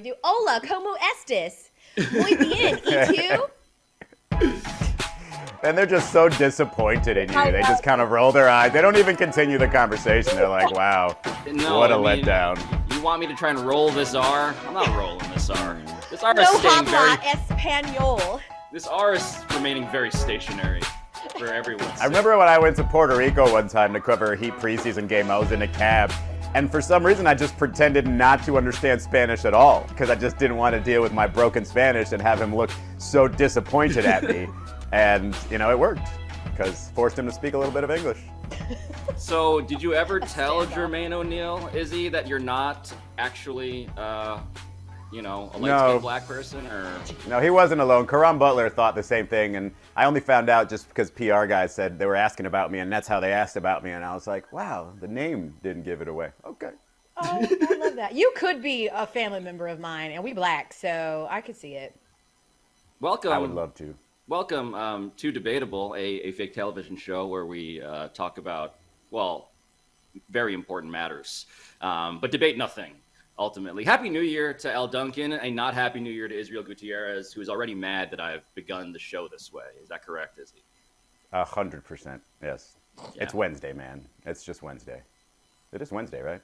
do. Hola, ¿cómo estés? Muy bien, ¿y tú? And they're just so disappointed in you. They just kind of roll their eyes. They don't even continue the conversation. They're like, wow, what a letdown. You want me to try and roll this R? I'm not rolling this R. This R No is staying habla español. This R is remaining very stationary for everyone. I remember when I went to Puerto Rico one time to cover a Heat preseason game. I was in a cab. And for some reason, I just pretended not to understand Spanish at all because I just didn't want to deal with my broken Spanish and have him look so disappointed at me. And, it worked because forced him to speak a little bit of English. So, did you ever tell Jermaine O'Neal, Izzy, that you're not actually, a light-skinned black person? Or No, he wasn't alone. Karan Butler thought the same thing, and I only found out just because PR guys said they were asking about me, and that's how they asked about me, and I was like, wow, the name didn't give it away. Okay. Oh, I love that. You could be a family member of mine, and we black, so I could see it. Welcome. I would love to. Welcome to Debatable, a fake television show where we talk about, very important matters, but debate nothing. Ultimately, Happy New Year to Elle, Duncan, and not Happy New Year to Israel Gutierrez, who is already mad that I've begun the show this way. Is that correct, Izzy? 100%, yes. Yeah. It's Wednesday, man. It's just Wednesday. It is Wednesday, right?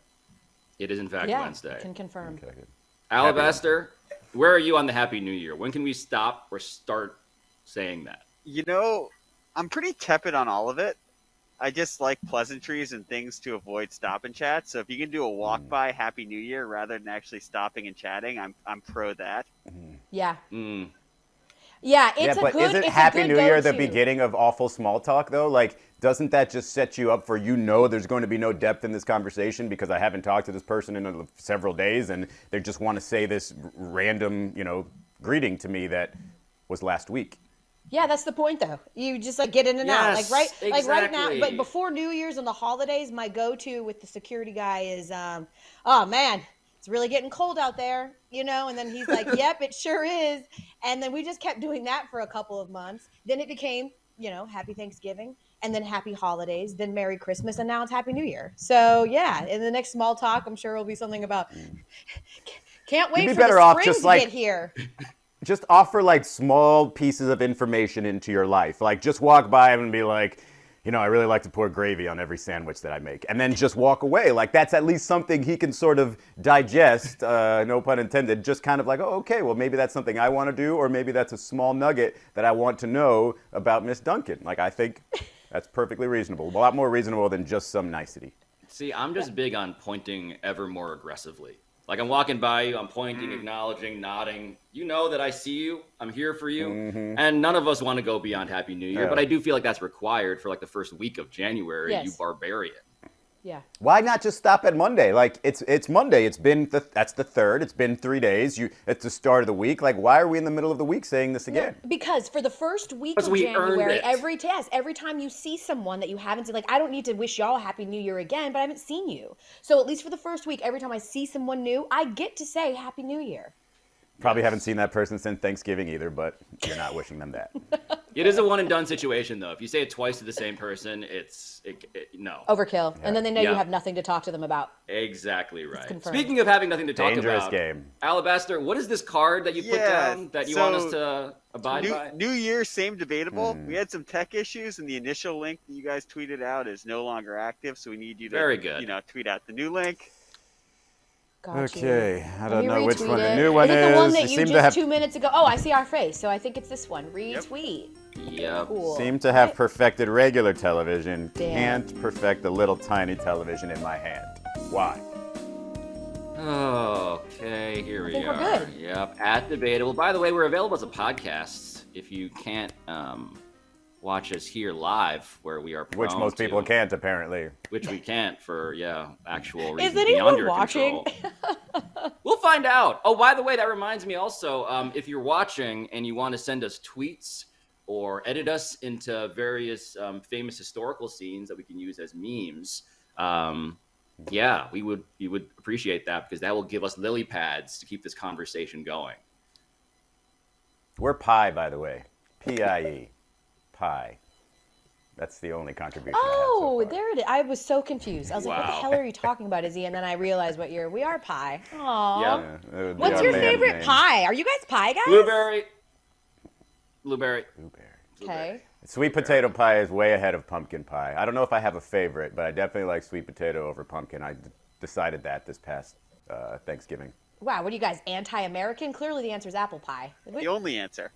It is, in fact, Wednesday. I can confirm. Okay, good. Alabaster, where are you on the Happy New Year? When can we stop or start saying that? I'm pretty tepid on all of it. I just like pleasantries and things to avoid stop and chat. So if you can do a walk by Happy New Year rather than actually stopping and chatting, I'm pro that. Yeah. Mm. Yeah, it's but isn't Happy New Year the beginning of awful small talk, though? Like, doesn't that just set you up for, there's going to be no depth in this conversation because I haven't talked to this person in several days and they just want to say this random, greeting to me that was last week. Yeah, that's the point, though. You just get in and out, exactly. right now. But before New Year's and the holidays, my go-to with the security guy is, oh man, it's really getting cold out there, And then he's like, "Yep, it sure is." And then we just kept doing that for a couple of months. Then it became, Happy Thanksgiving, and then Happy Holidays, then Merry Christmas, and now it's Happy New Year. So yeah, in the next small talk, I'm sure it'll be something about. Can't wait for the spring to get here. Just offer small pieces of information into your life. Just walk by and be like, I really like to pour gravy on every sandwich that I make. And then just walk away. That's at least something he can sort of digest, no pun intended, just kind of okay, well, maybe that's something I want to do, or maybe that's a small nugget that I want to know about Miss Duncan. I think that's perfectly reasonable. A lot more reasonable than just some nicety. See, I'm just big on pointing ever more aggressively. I'm walking by you, I'm pointing, acknowledging, nodding. You know that I see you, I'm here for you. Mm-hmm. And none of us want to go beyond Happy New Year, but I do feel like that's required for the first week of January, you barbarian. Yeah. Why not just stop at Monday? It's Monday. That's the third. It's been 3 days. It's the start of the week. Why are we in the middle of the week saying this again? No, because for the first week of January, every time you see someone that you haven't seen, I don't need to wish y'all Happy New Year again, but I haven't seen you. So at least for the first week, every time I see someone new, I get to say Happy New Year. Probably haven't seen that person since Thanksgiving either, but you're not wishing them that. It is a one and done situation, though. If you say it twice to the same person, no. Overkill. Yeah. And then they know you have nothing to talk to them about. Exactly right. Speaking of having nothing to talk Dangerous about. game. Alabaster, what is this card that you put down that you want us to abide by? New Year, same debatable. We had some tech issues, and the initial link that you guys tweeted out is no longer active, so we need you to Very good. Tweet out the new link. Okay, I don't know which one the new one is. Is it the one that you just 2 minutes ago? Oh, I see our face, so I think it's this one. Retweet. Yep. Cool. Seem to have perfected regular television. Can't perfect the little tiny television in my hand. Why? Okay, here we are. We're good. Yep, at Debatable. By the way, we're available as a podcast. If you can't watch us here live, where we are prone Which most people can't, apparently. Which we can't for, actual reasons. Is anyone watching? We'll find out. Oh, by the way, that reminds me also, if you're watching and you want to send us tweets or edit us into various famous historical scenes that we can use as memes, we would appreciate that because that will give us lily pads to keep this conversation going. We're Pi, by the way. P-I-E. Pi. That's the only contribution I have Oh, so far. there it is. I was so confused. I was like, what the Wow. hell are you talking about, Izzy? And then I realized what year. We are pie. Aww. Yeah. Yeah, that would be What's our your band favorite name. pie? Are you guys pie guys? Blueberry. Blueberry. Okay. Sweet potato pie is way ahead of pumpkin pie. I don't know if I have a favorite, but I definitely like sweet potato over pumpkin. I decided that this past Thanksgiving. Wow, what are you guys, anti-American? Clearly the answer is apple pie. The only answer.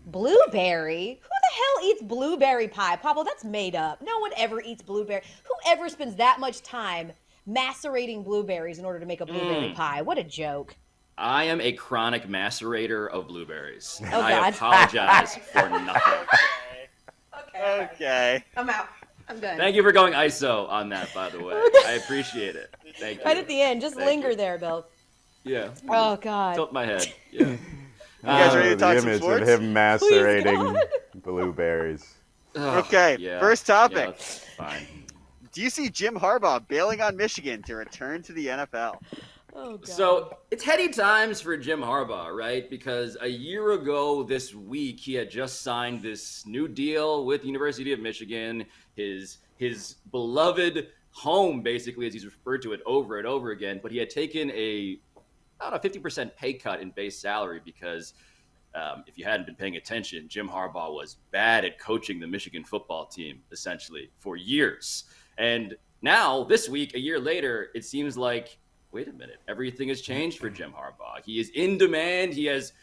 Blueberry? Who the hell eats blueberry pie? Pablo, that's made up. No one ever eats blueberry. Who ever spends that much time macerating blueberries in order to make a blueberry pie? What a joke. I am a chronic macerator of blueberries. Oh, I God. apologize for nothing. Okay. I'm out. I'm done. Thank you for going ISO on that, by the way. I appreciate it. Thank you. Right at the end, just Thank linger you. there, Bill. Yeah. Oh, God. Tilt my head. Yeah. You guys ready to talk the some image sports? of him macerating God. blueberries. Okay, Yeah, first topic. yeah, that's fine. Do you see Jim Harbaugh bailing on Michigan to return to the NFL? Oh, God. So it's heady times for Jim Harbaugh, right? Because a year ago this week, he had just signed this new deal with the University of Michigan, his beloved home, basically, as he's referred to it over and over again. But he had taken about a 50% pay cut in base salary because if you hadn't been paying attention, Jim Harbaugh was bad at coaching the Michigan football team, essentially, for years. And now, this week, a year later, it seems like, wait a minute, everything has changed for Jim Harbaugh. He is in demand. He has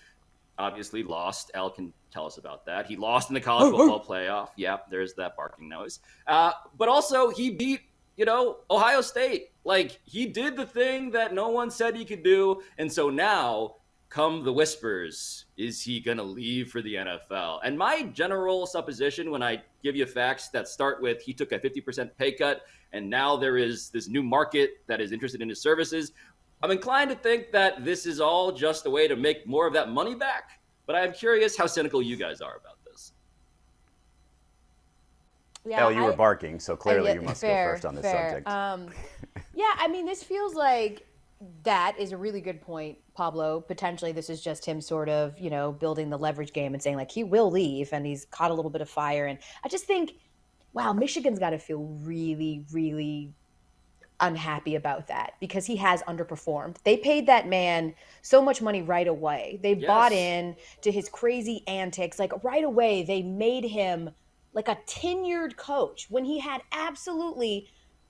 obviously lost. Elle can tell us about that. He lost in the college football playoff. Yeah, there's that barking noise. But also, he beat, Ohio State. Like, he did the thing that no one said he could do. And so now, come the whispers, is he going to leave for the NFL? And my general supposition when I give you facts that start with he took a 50% pay cut and now there is this new market that is interested in his services, I'm inclined to think that this is all just a way to make more of that money back. But I'm curious how cynical you guys are about this. Yeah, Elle, you were barking, so clearly yeah, you must fair, go first on this fair. subject. Yeah, I mean, this feels like that is a really good point, Pablo. Potentially, this is just him sort of, building the leverage game and saying, like, he will leave, and he's caught a little bit of fire. And I just think, wow, Michigan's got to feel really, really unhappy about that because he has underperformed. They paid that man so much money right away. They bought in to his crazy antics. Like, right away, they made him like a tenured coach when he had absolutely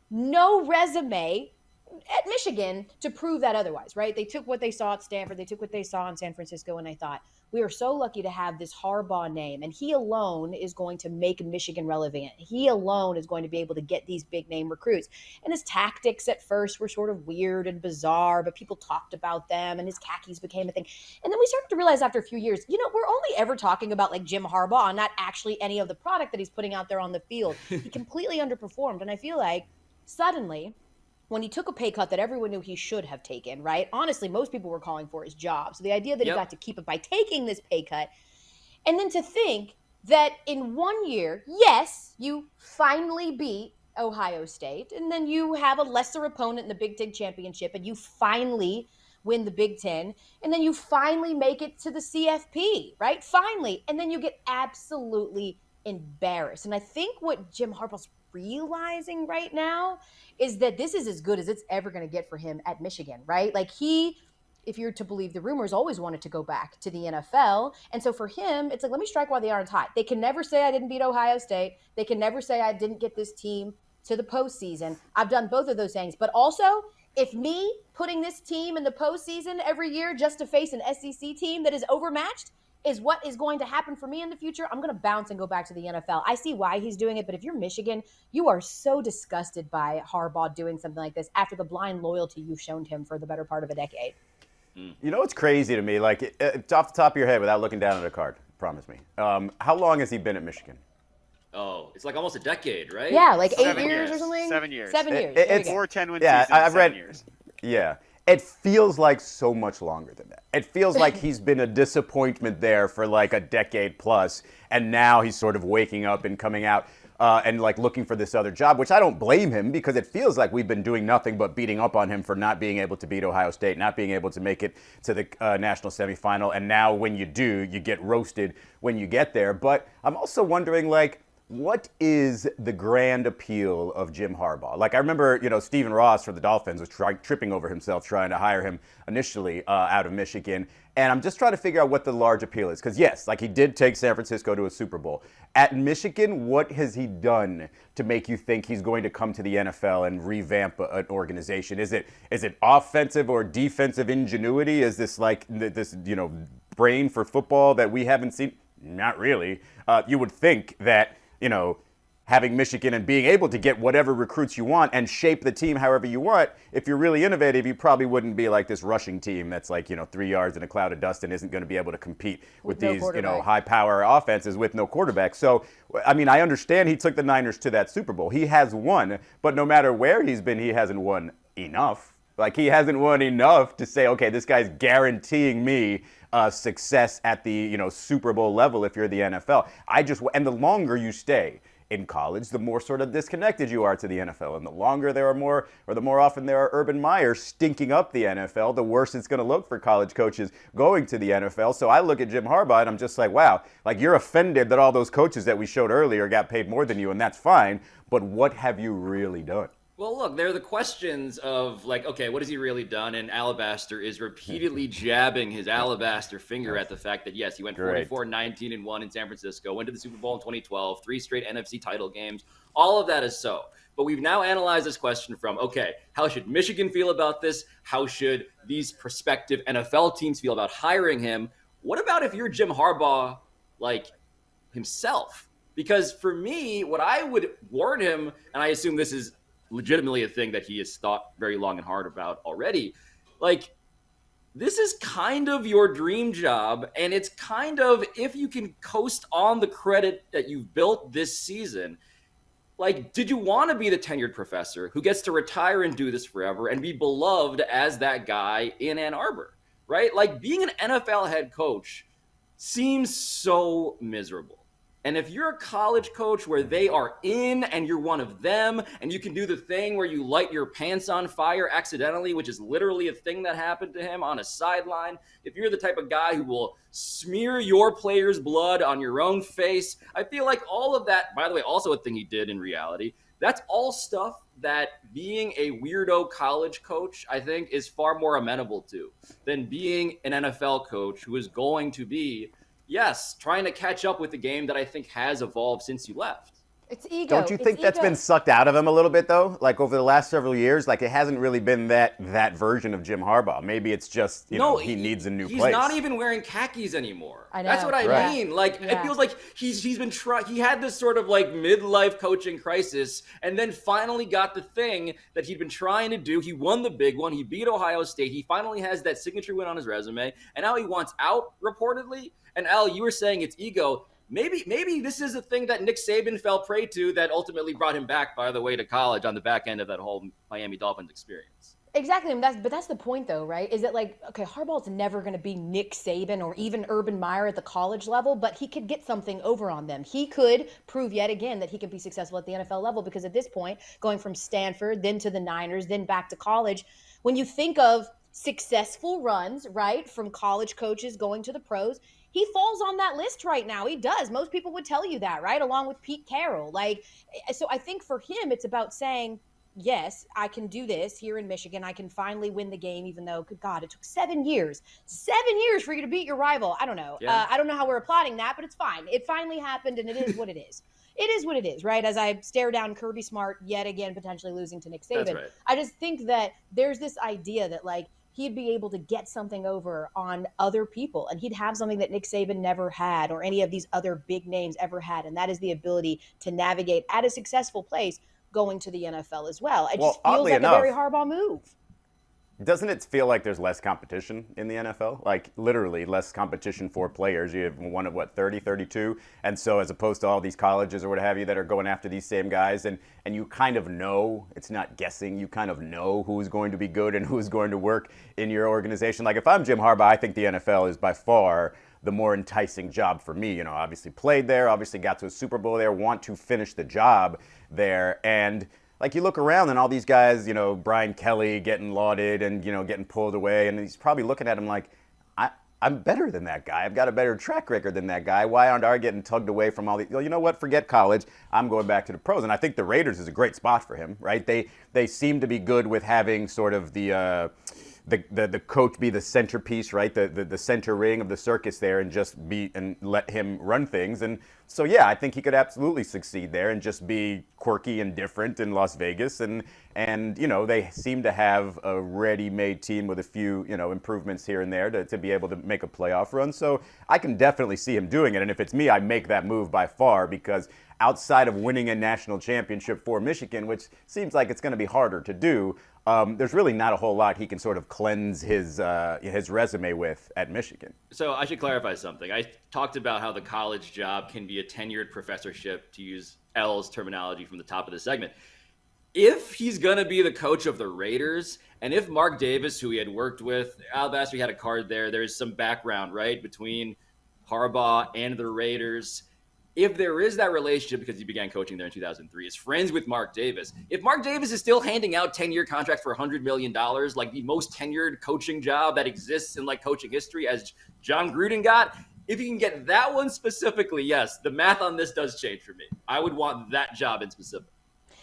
no resume at Michigan to prove that otherwise, right? They took what they saw at Stanford. They took what they saw in San Francisco, and they thought, we are so lucky to have this Harbaugh name, and he alone is going to make Michigan relevant. He alone is going to be able to get these big name recruits. And his tactics at first were sort of weird and bizarre, but people talked about them, and his khakis became a thing. And then we started to realize after a few years, we're only ever talking about like Jim Harbaugh, not actually any of the product that he's putting out there on the field. He completely underperformed, and I feel like suddenly, when he took a pay cut that everyone knew he should have taken, right? Honestly, most people were calling for his job. So the idea that he got to keep it by taking this pay cut, and then to think that in 1 year, yes, you finally beat Ohio State, and then you have a lesser opponent in the Big Ten championship, and you finally win the Big Ten, and then you finally make it to the CFP, right? Finally. And then you get absolutely embarrassed. And I think what Jim Harbaugh's realizing right now is that this is as good as it's ever going to get for him at Michigan, right? Like if you're to believe the rumors, always wanted to go back to the NFL. And so for him, it's like, let me strike while the iron's hot. They can never say I didn't beat Ohio State. They can never say I didn't get this team to the postseason. I've done both of those things. But also, if me putting this team in the postseason every year just to face an SEC team that is overmatched is what is going to happen for me in the future, I'm going to bounce and go back to the NFL. I see why he's doing it, but if you're Michigan, you are so disgusted by Harbaugh doing something like this after the blind loyalty you've shown him for the better part of a decade. You know what's crazy to me? Like, it's off the top of your head without looking down at a card, promise me. How long has he been at Michigan? Oh, it's like almost a decade, right? Yeah, like 8 7 years or years. something? 7 years. 7 years. It's- There you go. 4 10-win Yeah, seasons, I've 7 read- years. Yeah. It feels like so much longer than that. It feels like he's been a disappointment there for like a decade plus, and now he's sort of waking up and coming out and like looking for this other job, which I don't blame him because it feels like we've been doing nothing but beating up on him for not being able to beat Ohio State, not being able to make it to the national semifinal, and now when you do, you get roasted when you get there. But I'm also wondering, like, what is the grand appeal of Jim Harbaugh? Like, I remember, Stephen Ross for the Dolphins was tripping over himself trying to hire him initially out of Michigan. And I'm just trying to figure out what the large appeal is. Because, yes, like he did take San Francisco to a Super Bowl. At Michigan, what has he done to make you think he's going to come to the NFL and revamp an organization? Is it offensive or defensive ingenuity? Is this like this, brain for football that we haven't seen? Not really. You would think that, having Michigan and being able to get whatever recruits you want and shape the team however you want, if you're really innovative, you probably wouldn't be like this rushing team that's like, 3 yards in a cloud of dust and isn't going to be able to compete with these, high power offenses with no quarterback. So, I mean, I understand he took the Niners to that Super Bowl. He has won, but no matter where he's been, he hasn't won enough. Like, he hasn't won enough to say, okay, this guy's guaranteeing me success at the, Super Bowl level if you're the NFL. And the longer you stay in college, the more sort of disconnected you are to the NFL. And the longer the more often there are Urban Meyers stinking up the NFL, the worse it's going to look for college coaches going to the NFL. So I look at Jim Harbaugh and I'm just like, wow, like you're offended that all those coaches that we showed earlier got paid more than you, and that's fine. But what have you really done? Well, look, there are the questions of like, okay, what has he really done? And Alabaster is repeatedly jabbing his alabaster finger at the fact that, yes, he went 44-19-1 in San Francisco, went to the Super Bowl in 2012, 3 straight NFC title games. All of that is so. But we've now analyzed this question from, okay, how should Michigan feel about this? How should these prospective NFL teams feel about hiring him? What about if you're Jim Harbaugh, like himself? Because for me, what I would warn him, and I assume this is legitimately a thing that he has thought very long and hard about already. Like, this is kind of your dream job, and it's kind of, if you can coast on the credit that you've built this season, like, did you want to be the tenured professor who gets to retire and do this forever and be beloved as that guy in Ann Arbor, right? Like, being an NFL head coach seems so miserable. And if you're a college coach where they are in and you're one of them, and you can do the thing where you light your pants on fire accidentally, which is literally a thing that happened to him on a sideline, if you're the type of guy who will smear your player's blood on your own face, I feel like all of that, by the way, also a thing he did in reality, that's all stuff that being a weirdo college coach, I think, is far more amenable to than being an NFL coach who is going to be, yes, trying to catch up with the game that I think has evolved since you left. It's ego. Don't you think that's been sucked out of him a little bit, though? Like, over the last several years, like, it hasn't really been that version of Jim Harbaugh. Maybe it's just, he needs a new place. He's not even wearing khakis anymore. I know. That's what I mean. Like, It feels like he's been he had this sort of, like, midlife coaching crisis, and then finally got the thing that he'd been trying to do. He won the big one. He beat Ohio State. He finally has that signature win on his resume, and now he wants out, reportedly. And Elle, you were saying it's ego. Maybe this is a thing that Nick Saban fell prey to that ultimately brought him back, by the way, to college on the back end of that whole Miami Dolphins experience. Exactly. But that's the point, though, right? Is that, like, okay, Harbaugh's never going to be Nick Saban or even Urban Meyer at the college level, but he could get something over on them. He could prove yet again that he can be successful at the NFL level, because at this point, going from Stanford, then to the Niners, then back to college, when you think of successful runs, right, from college coaches going to the pros, he falls on that list right now. He does. Most people would tell you that, right? Along with Pete Carroll. Like, so I think for him, it's about saying, yes, I can do this here in Michigan. I can finally win the game, even though, good God, it took 7 years. 7 years for you to beat your rival. I don't know. Yeah. I don't know how we're applauding that, but it's fine. It finally happened, and it is what it is. It is what it is, right? As I stare down Kirby Smart yet again, potentially losing to Nick Saban. That's right. I just think that there's this idea that, like, he'd be able to get something over on other people, and he'd have something that Nick Saban never had or any of these other big names ever had, and that is the ability to navigate at a successful place going to the NFL as well. It just feels like a very Harbaugh move. Doesn't it feel like there's less competition in the NFL? Like, literally less competition for players. You have one of, 30, 32? And so as opposed to all these colleges or what have you that are going after these same guys, and you kind of know, it's not guessing, you kind of know who's going to be good and who's going to work in your organization. Like, if I'm Jim Harbaugh, I think the NFL is by far the more enticing job for me. Obviously played there, obviously got to a Super Bowl there, want to finish the job there. And like, you look around and all these guys, Brian Kelly getting lauded and, getting pulled away. And he's probably looking at him like, I'm better than that guy. I've got a better track record than that guy. Why aren't I getting tugged away from all the, you know what, forget college. I'm going back to the pros. And I think the Raiders is a great spot for him, right? They seem to be good with having sort of the coach be the centerpiece, right? The center ring of the circus there, and just be and let him run things. And so yeah, I think he could absolutely succeed there and just be quirky and different in Las Vegas. And you know, they seem to have a ready-made team with a few, you know, improvements here and there to be able to make a playoff run. So I can definitely see him doing it. And if it's me, I make that move by far, because outside of winning a national championship for Michigan, which seems like it's going to be harder to do, there's really not a whole lot he can sort of cleanse his resume with at Michigan. So I should clarify something. I talked about how the college job can be a tenured professorship, to use Elle's terminology from the top of the segment. If he's going to be the coach of the Raiders, and if Mark Davis, who he had worked with, Alabaster, he had a card there, there's some background, right, between Harbaugh and the Raiders. If there is that relationship, because he began coaching there in 2003, is friends with Mark Davis. If Mark Davis is still handing out 10-year contracts for $100 million, like the most tenured coaching job that exists in like coaching history, as John Gruden got, if you can get that one specifically, yes, the math on this does change for me. I would want that job in specific.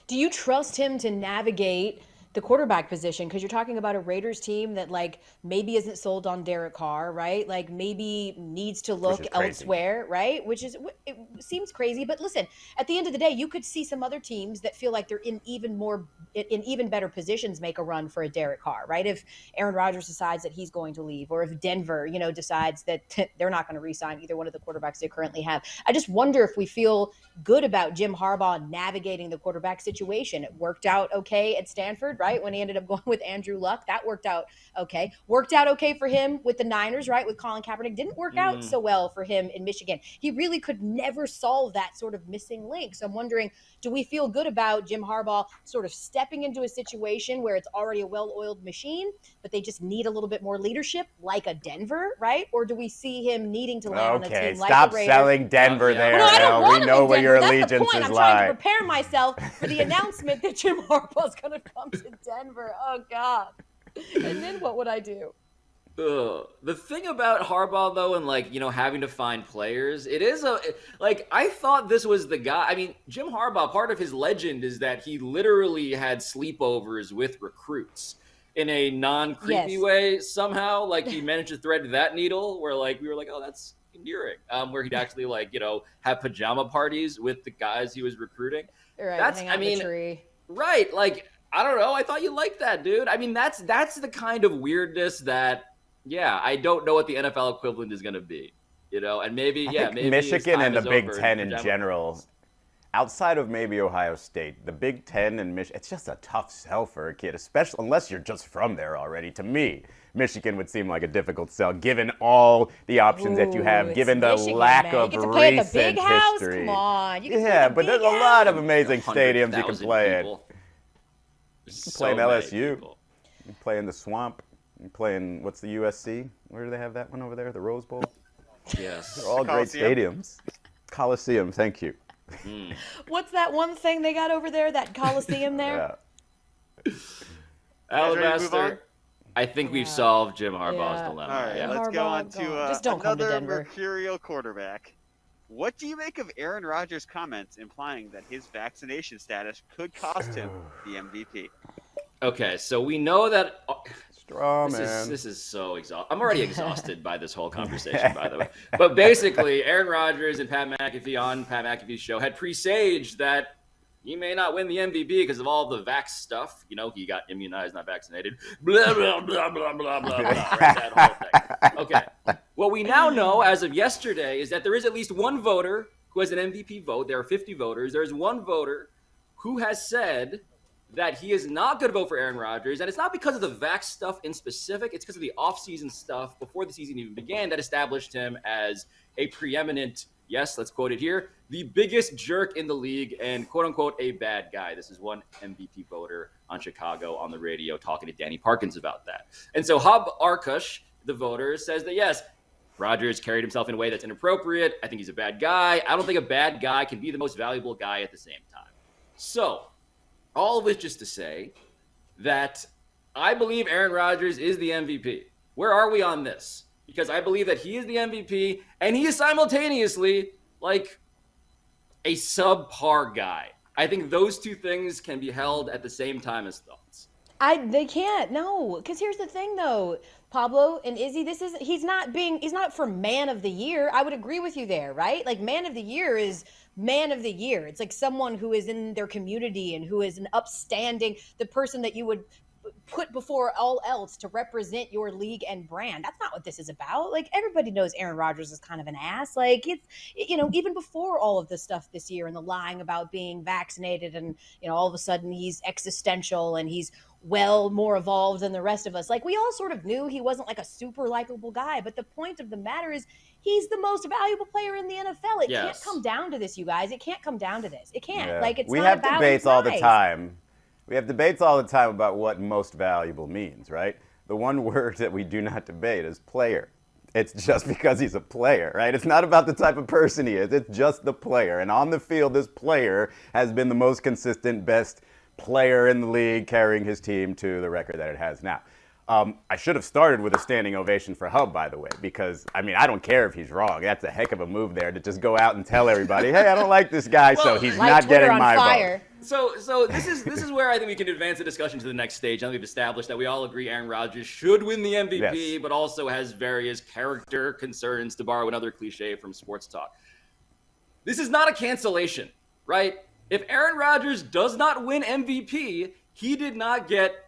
Do you trust him to navigate the quarterback position? Because you're talking about a Raiders team that like maybe isn't sold on Derek Carr, right? Like maybe needs to look elsewhere, right? Which is, it seems crazy, but listen, at the end of the day, you could see some other teams that feel like they're in even better positions make a run for a Derek Carr, right? If Aaron Rodgers decides that he's going to leave, or if Denver, you know, decides that they're not going to re-sign either one of the quarterbacks they currently have. I just wonder if we feel good about Jim Harbaugh navigating the quarterback situation. It worked out okay at Stanford, right? When he ended up going with Andrew Luck, that worked out okay. Worked out okay for him with the Niners, right? With Colin Kaepernick. Didn't work out so well for him in Michigan. He really could never solve that sort of missing link. So I'm wondering, do we feel good about Jim Harbaugh sort of stepping into a situation where it's already a well-oiled machine, but they just need a little bit more leadership, like a Denver, right? Or do we see him needing to land on a team like stop the Raiders? selling Denver there. Well, no, I don't want we know where your That's allegiances the point. I'm lie. trying to prepare myself for the announcement that Jim Harbaugh is going to come to Denver. Oh, God. And then what would I do? The thing about Harbaugh, though, and like, you know, having to find players, it is like, I thought this was the guy. I mean, Jim Harbaugh, part of his legend is that he literally had sleepovers with recruits in a non-creepy way somehow. Like, he managed to thread that needle where, like, we were like, oh, that's endearing. Where he'd actually, like, you know, have pajama parties with the guys he was recruiting. Right, that's, hang out in the tree. Right. Like, I don't know. I thought you liked that, dude. I mean, that's the kind of weirdness that, yeah, I don't know what the NFL equivalent is going to be, you know, and maybe Michigan and the Big Ten in general, outside of maybe Ohio State, the Big Ten and Michigan, it's just a tough sell for a kid, especially unless you're just from there already. To me, Michigan would seem like a difficult sell, given all the options that you have, given the Michigan, lack of you get to play at the recent big house? history. Come on. You Yeah, but there's a lot of amazing 100,000 stadiums you can play people. at. You can play in LSU. You can play in the Swamp. You play in, what's the USC? Where do they have that one over there? The Rose Bowl? Yes. They're all great stadiums. Coliseum, thank you. What's that one thing they got over there, that Coliseum there? Yeah. Alabaster, I think we've solved Jim Harbaugh's dilemma. All right, Yeah. let's go on to Just don't come to another Denver. mercurial quarterback. What do you make of Aaron Rodgers' comments implying that his vaccination status could cost him the MVP? Okay, so we know that Straw man. this is so exhausting. I'm already exhausted by this whole conversation, by the way. But basically, Aaron Rodgers and Pat McAfee on Pat McAfee's show had presaged that he may not win the MVP because of all the vax stuff. You know, he got immunized, not vaccinated. Blah, blah, blah, blah, blah, blah, blah. Right, that whole thing. Okay. What we now know as of yesterday is that there is at least one voter who has an MVP vote. There are 50 voters. There is one voter who has said that he is not going to vote for Aaron Rodgers. And it's not because of the vax stuff in specific. It's because of the offseason stuff before the season even began that established him as a preeminent, yes, let's quote it here, the biggest jerk in the league and quote-unquote a bad guy. This is one MVP voter on Chicago on the radio talking to Danny Parkins about that. And so Hub Arkush, the voter, says that, yes, Rodgers carried himself in a way that's inappropriate. I think he's a bad guy. I don't think a bad guy can be the most valuable guy at the same time. So all of this just to say that I believe Aaron Rodgers is the MVP. Where are we on this? because I believe that he is the MVP and he is simultaneously like a subpar guy. I think those two things can be held at the same time as thoughts. They can't, no, because here's the thing though, Pablo and Izzy, he's not for man of the year. I would agree with you there, right? Like man of the year is man of the year. It's like someone who is in their community and who is an upstanding, the person that you would put before all else to represent your league and brand. That's not what this is about. Like everybody knows Aaron Rodgers is kind of an ass. Like it's, even before all of this stuff this year and the lying about being vaccinated and, all of a sudden he's existential and he's well more evolved than the rest of us. Like we all sort of knew he wasn't like a super likable guy, but the point of the matter is he's the most valuable player in the NFL. It can't come down to this, you guys. It can't come down to this. It can't. Yeah. Like it's we not have about debates all the size. time. We have debates all the time about what most valuable means, right? The one word that we do not debate is player. It's just because he's a player, right? It's not about the type of person he is. It's just the player. And on the field, this player has been the most consistent, best player in the league, carrying his team to the record that it has now. I should have started with a standing ovation for Hub, by the way, because, I don't care if he's wrong. That's a heck of a move there to just go out and tell everybody, hey, I don't like this guy, so he's not Twitter getting my fire. vote. So this is where I think we can advance the discussion to the next stage. Now we've established that we all agree Aaron Rodgers should win the MVP, Yes. but also has various character concerns, to borrow another cliche from sports talk. This is not a cancellation, right? If Aaron Rodgers does not win MVP, he did not get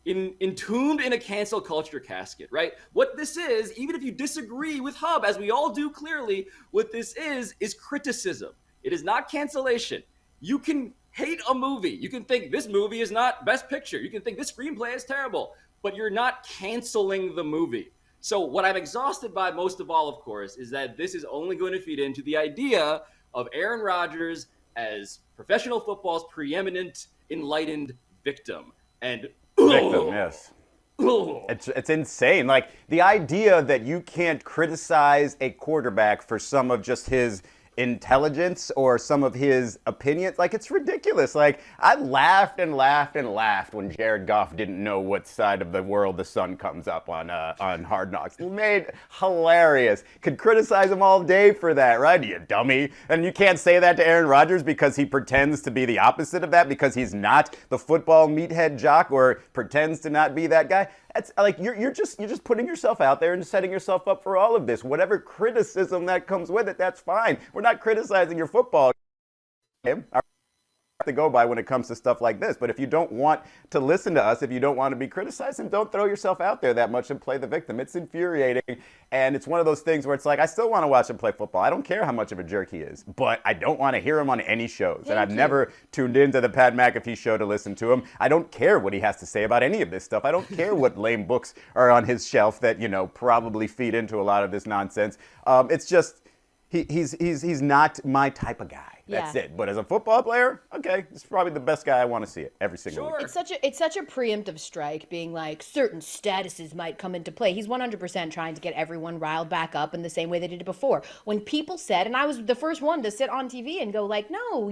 entombed in a cancel culture casket, right? What this is, even if you disagree with Hub, as we all do clearly, what this is criticism. It is not cancellation. You can hate a movie. You can think this movie is not best picture. You can think this screenplay is terrible, but you're not canceling the movie. So what I'm exhausted by most of all, of course, is that this is only going to feed into the idea of Aaron Rodgers as professional football's preeminent, enlightened victim. And Victim, yes. It's insane. Like the idea that you can't criticize a quarterback for some of just his intelligence or some of his opinions, like it's ridiculous. Like I laughed and laughed and laughed when Jared Goff didn't know what side of the world the sun comes up on Hard Knocks. Made hilarious. Could criticize him all day for that, right? You dummy. And you can't say that to Aaron Rodgers because he pretends to be the opposite of that, because he's not the football meathead jock or pretends to not be that guy. That's like you're just putting yourself out there and setting yourself up for all of this. Whatever criticism that comes with it, that's fine. We're not criticizing your football game. To go by when it comes to stuff like this. But if you don't want to listen to us, if you don't want to be criticized, then don't throw yourself out there that much and play the victim. It's infuriating, and it's one of those things where it's like, I still want to watch him play football. I don't care how much of a jerk he is, but I don't want to hear him on any shows. And I've never tuned into the Pat McAfee show to listen to him. I don't care what he has to say about any of this stuff. I don't care what lame books are on his shelf that, probably feed into a lot of this nonsense. It's just, he's not my type of guy. That's it. But as a football player, okay, it's probably the best guy I want to see it every single week. It's such a preemptive strike, being like certain statuses might come into play. He's 100% trying to get everyone riled back up in the same way they did it before. When people said, and I was the first one to sit on TV and go like, no,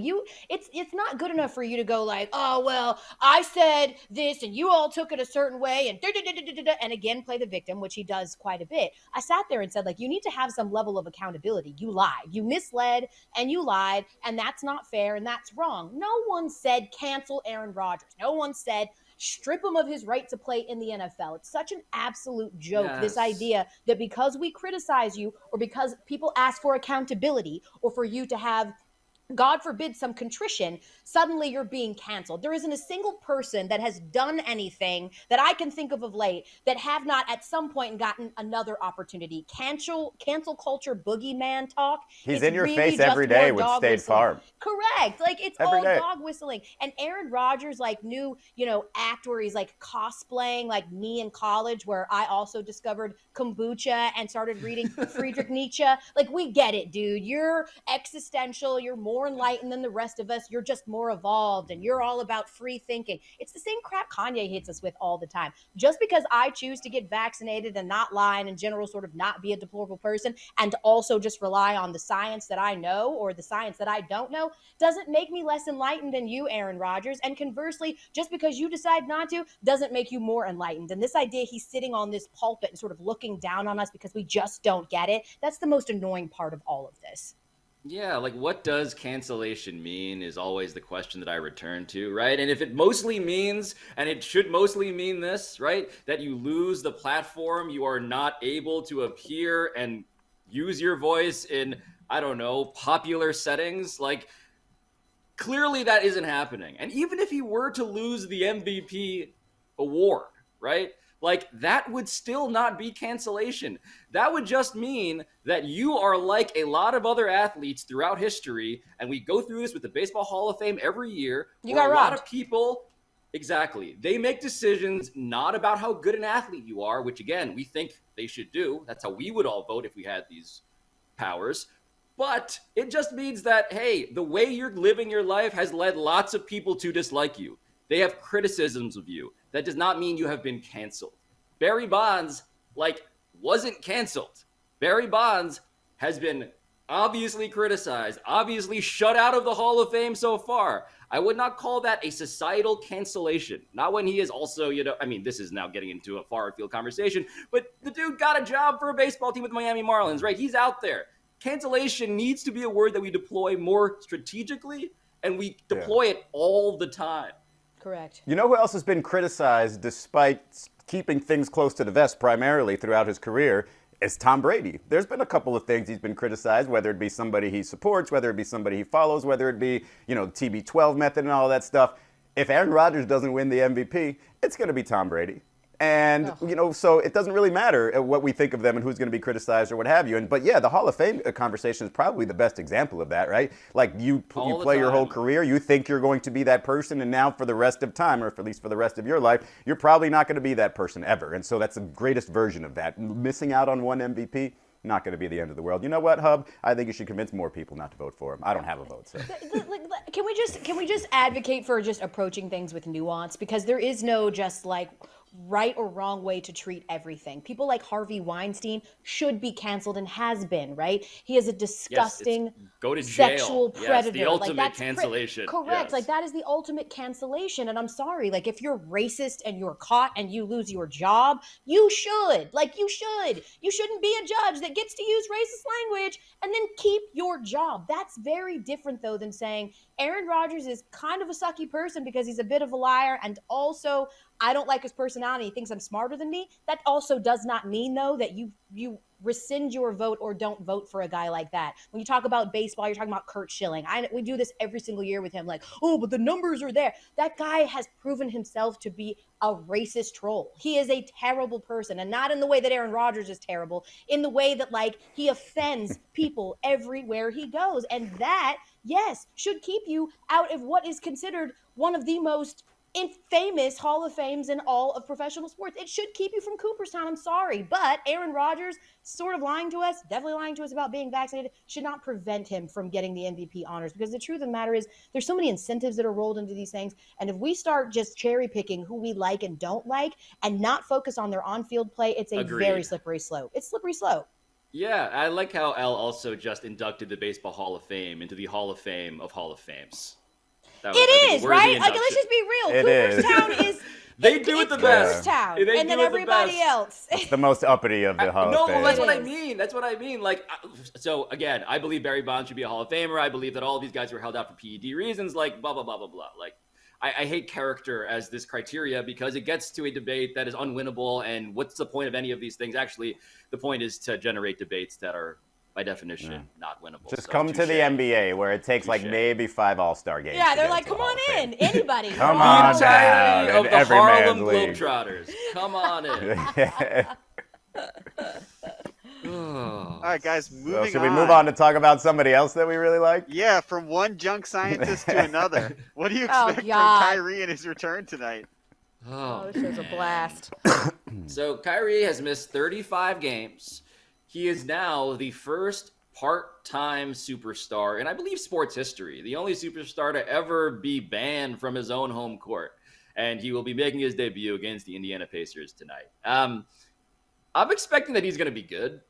it's not good enough for you to go like, oh well, I said this and you all took it a certain way and again play the victim, which he does quite a bit. I sat there and said, like, you need to have some level of accountability. You lied, you misled, and you lied. And that's not fair and that's wrong. No one said cancel Aaron Rodgers. No one said strip him of his right to play in the NFL. It's such an absolute joke, this idea that because we criticize you or because people ask for accountability or for you to have, God forbid, some contrition, suddenly you're being canceled. There isn't a single person that has done anything that I can think of late that have not at some point gotten another opportunity. Cancel culture boogeyman talk. He's in your face every day with State Farm. Correct. Like it's every all day. dog whistling. And Aaron Rodgers, like new, act where he's like cosplaying like me in college, where I also discovered kombucha and started reading Friedrich Nietzsche. Like we get it, dude. You're existential. You're more more enlightened than the rest of us. You're just more evolved and you're all about free thinking. It's the same crap Kanye hits us with all the time. Just because I choose to get vaccinated and not lie and in general sort of not be a deplorable person and also just rely on the science that I know or the science that I don't know doesn't make me less enlightened than you, Aaron Rodgers. And conversely, just because you decide not to doesn't make you more enlightened. And this idea he's sitting on this pulpit and sort of looking down on us because we just don't get it, that's the most annoying part of all of this. Yeah, like what does cancellation mean is always the question that I return to, right? And if it mostly means, and it should mostly mean this, right, that you lose the platform, you are not able to appear and use your voice in, I don't know, popular settings, like clearly that isn't happening. And even if he were to lose the MVP award, right? Like, that would still not be cancellation. That would just mean that you are like a lot of other athletes throughout history, and we go through this with the Baseball Hall of Fame every year. You got a robbed. lot of people, exactly, they make decisions not about how good an athlete you are, which, again, we think they should do. That's how we would all vote if we had these powers. But it just means that, hey, the way you're living your life has led lots of people to dislike you. They have criticisms of you. That does not mean you have been canceled. Barry Bonds, wasn't canceled. Barry Bonds has been obviously criticized, obviously shut out of the Hall of Fame so far. I would not call that a societal cancellation. Not when he is also, this is now getting into a far field conversation, but the dude got a job for a baseball team with the Miami Marlins, right? He's out there. Cancellation needs to be a word that we deploy more strategically, and we deploy it all the time. Correct. You know who else has been criticized despite keeping things close to the vest primarily throughout his career? Is Tom Brady. There's been a couple of things he's been criticized, whether it be somebody he supports, whether it be somebody he follows, whether it be, the TB12 method and all that stuff. If Aaron Rodgers doesn't win the MVP, it's going to be Tom Brady. And, so it doesn't really matter what we think of them and who's going to be criticized or what have you. But the Hall of Fame conversation is probably the best example of that, right? Like you play your whole career, you think you're going to be that person, and now for the rest of time, or at least for the rest of your life, you're probably not going to be that person ever. And so that's the greatest version of that. Missing out on one MVP, not going to be the end of the world. You know what, Hub? I think you should convince more people not to vote for him. I don't have a vote, so. Can we just advocate for just approaching things with nuance? Because there is no just right or wrong way to treat everything. People like Harvey Weinstein should be canceled and has been, right? He is a disgusting go to jail. Sexual predator. The ultimate that's cancellation. Correct. Yes. That is the ultimate cancellation. And I'm sorry, if you're racist and you're caught and you lose your job, you should. You should. You shouldn't be a judge that gets to use racist language and then keep your job. That's very different, though, than saying Aaron Rodgers is kind of a sucky person because he's a bit of a liar, and also I don't like his personality. He thinks I'm smarter than me. That also does not mean, though, that you rescind your vote or don't vote for a guy like that. When you talk about baseball, you're talking about Curt Schilling. We do this every single year with him, but the numbers are there. That guy has proven himself to be a racist troll. He is a terrible person, and not in the way that Aaron Rodgers is terrible, in the way that, he offends people everywhere he goes. And that, yes, should keep you out of what is considered one of the most famous Hall of Fames in all of professional sports. It should keep you from Cooperstown. I'm sorry. But Aaron Rodgers sort of lying to us, definitely lying to us about being vaccinated, should not prevent him from getting the MVP honors. Because the truth of the matter is there's so many incentives that are rolled into these things. And if we start just cherry picking who we like and don't like and not focus on their on-field play, it's a very slippery slope. It's slippery slope. Yeah, I like how Elle also just inducted the Baseball Hall of Fame into the Hall of Fame of Hall of Fames. It is, right? Let's just be real. Cooperstown is They do it the best. Town, and then everybody else. It's the most uppity of the Hall of Fame. No, that's what I mean. That's what I mean. So again, I believe Barry Bonds should be a Hall of Famer. I believe that all of these guys were held out for PED reasons, blah, blah, blah, blah, blah. I hate character as this criteria because it gets to a debate that is unwinnable. And what's the point of any of these things? Actually, the point is to generate debates that are, by definition, not winnable. Just come to the NBA where it takes maybe 5 All-Star games. Yeah, they're like, come on in. Anybody. Come on down. Of the Harlem Globetrotters. Come on in. All right, guys, moving on. Should we move on to talk about somebody else that we really like? Yeah, from one junk scientist to another. What do you expect from Kyrie and his return tonight? Oh, this was a blast. So Kyrie has missed 35 games. He is now the first part-time superstar in, I believe, sports history, the only superstar to ever be banned from his own home court. And he will be making his debut against the Indiana Pacers tonight. I'm expecting that he's going to be good.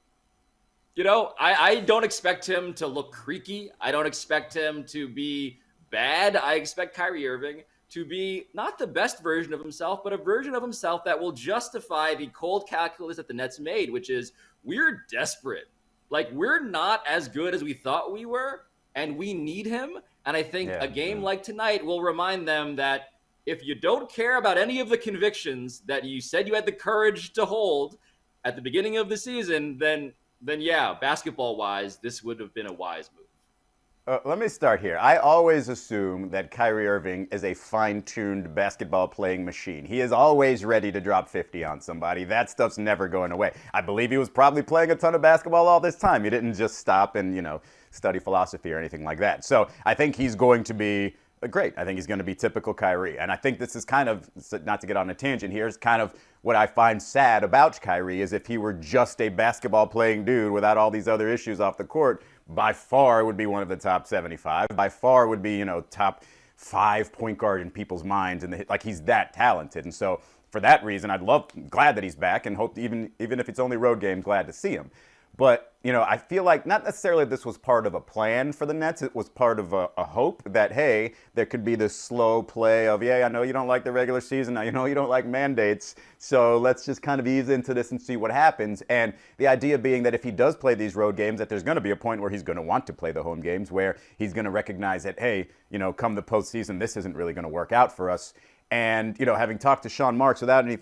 You know, I don't expect him to look creaky. I don't expect him to be bad. I expect Kyrie Irving to be not the best version of himself, but a version of himself that will justify the cold calculus that the Nets made, which is we're desperate. Like, we're not as good as we thought we were, and we need him. And I think a game like tonight will remind them that if you don't care about any of the convictions that you said you had the courage to hold at the beginning of the season, then yeah, basketball-wise, this would have been a wise move. Let me start here. I always assume that Kyrie Irving is a fine-tuned basketball-playing machine. He is always ready to drop 50 on somebody. That stuff's never going away. I believe he was probably playing a ton of basketball all this time. He didn't just stop and, study philosophy or anything like that. So I think he's going to be great. I think he's going to be typical Kyrie. And I think this is kind of, not to get on a tangent here, is kind of what I find sad about Kyrie is if he were just a basketball-playing dude without all these other issues off the court, by far would be one of the top 75. By far would be, top 5 point guard in people's minds. And like, he's that talented. And so for that reason, glad that he's back and hope even if it's only road games, glad to see him. But, I feel like not necessarily this was part of a plan for the Nets. It was part of a hope that, hey, there could be this slow play of, I know you don't like the regular season. Now, you don't like mandates. So let's just kind of ease into this and see what happens. And the idea being that if he does play these road games, that there's going to be a point where he's going to want to play the home games, where he's going to recognize that, hey, come the postseason, this isn't really going to work out for us. And, having talked to Sean Marks without any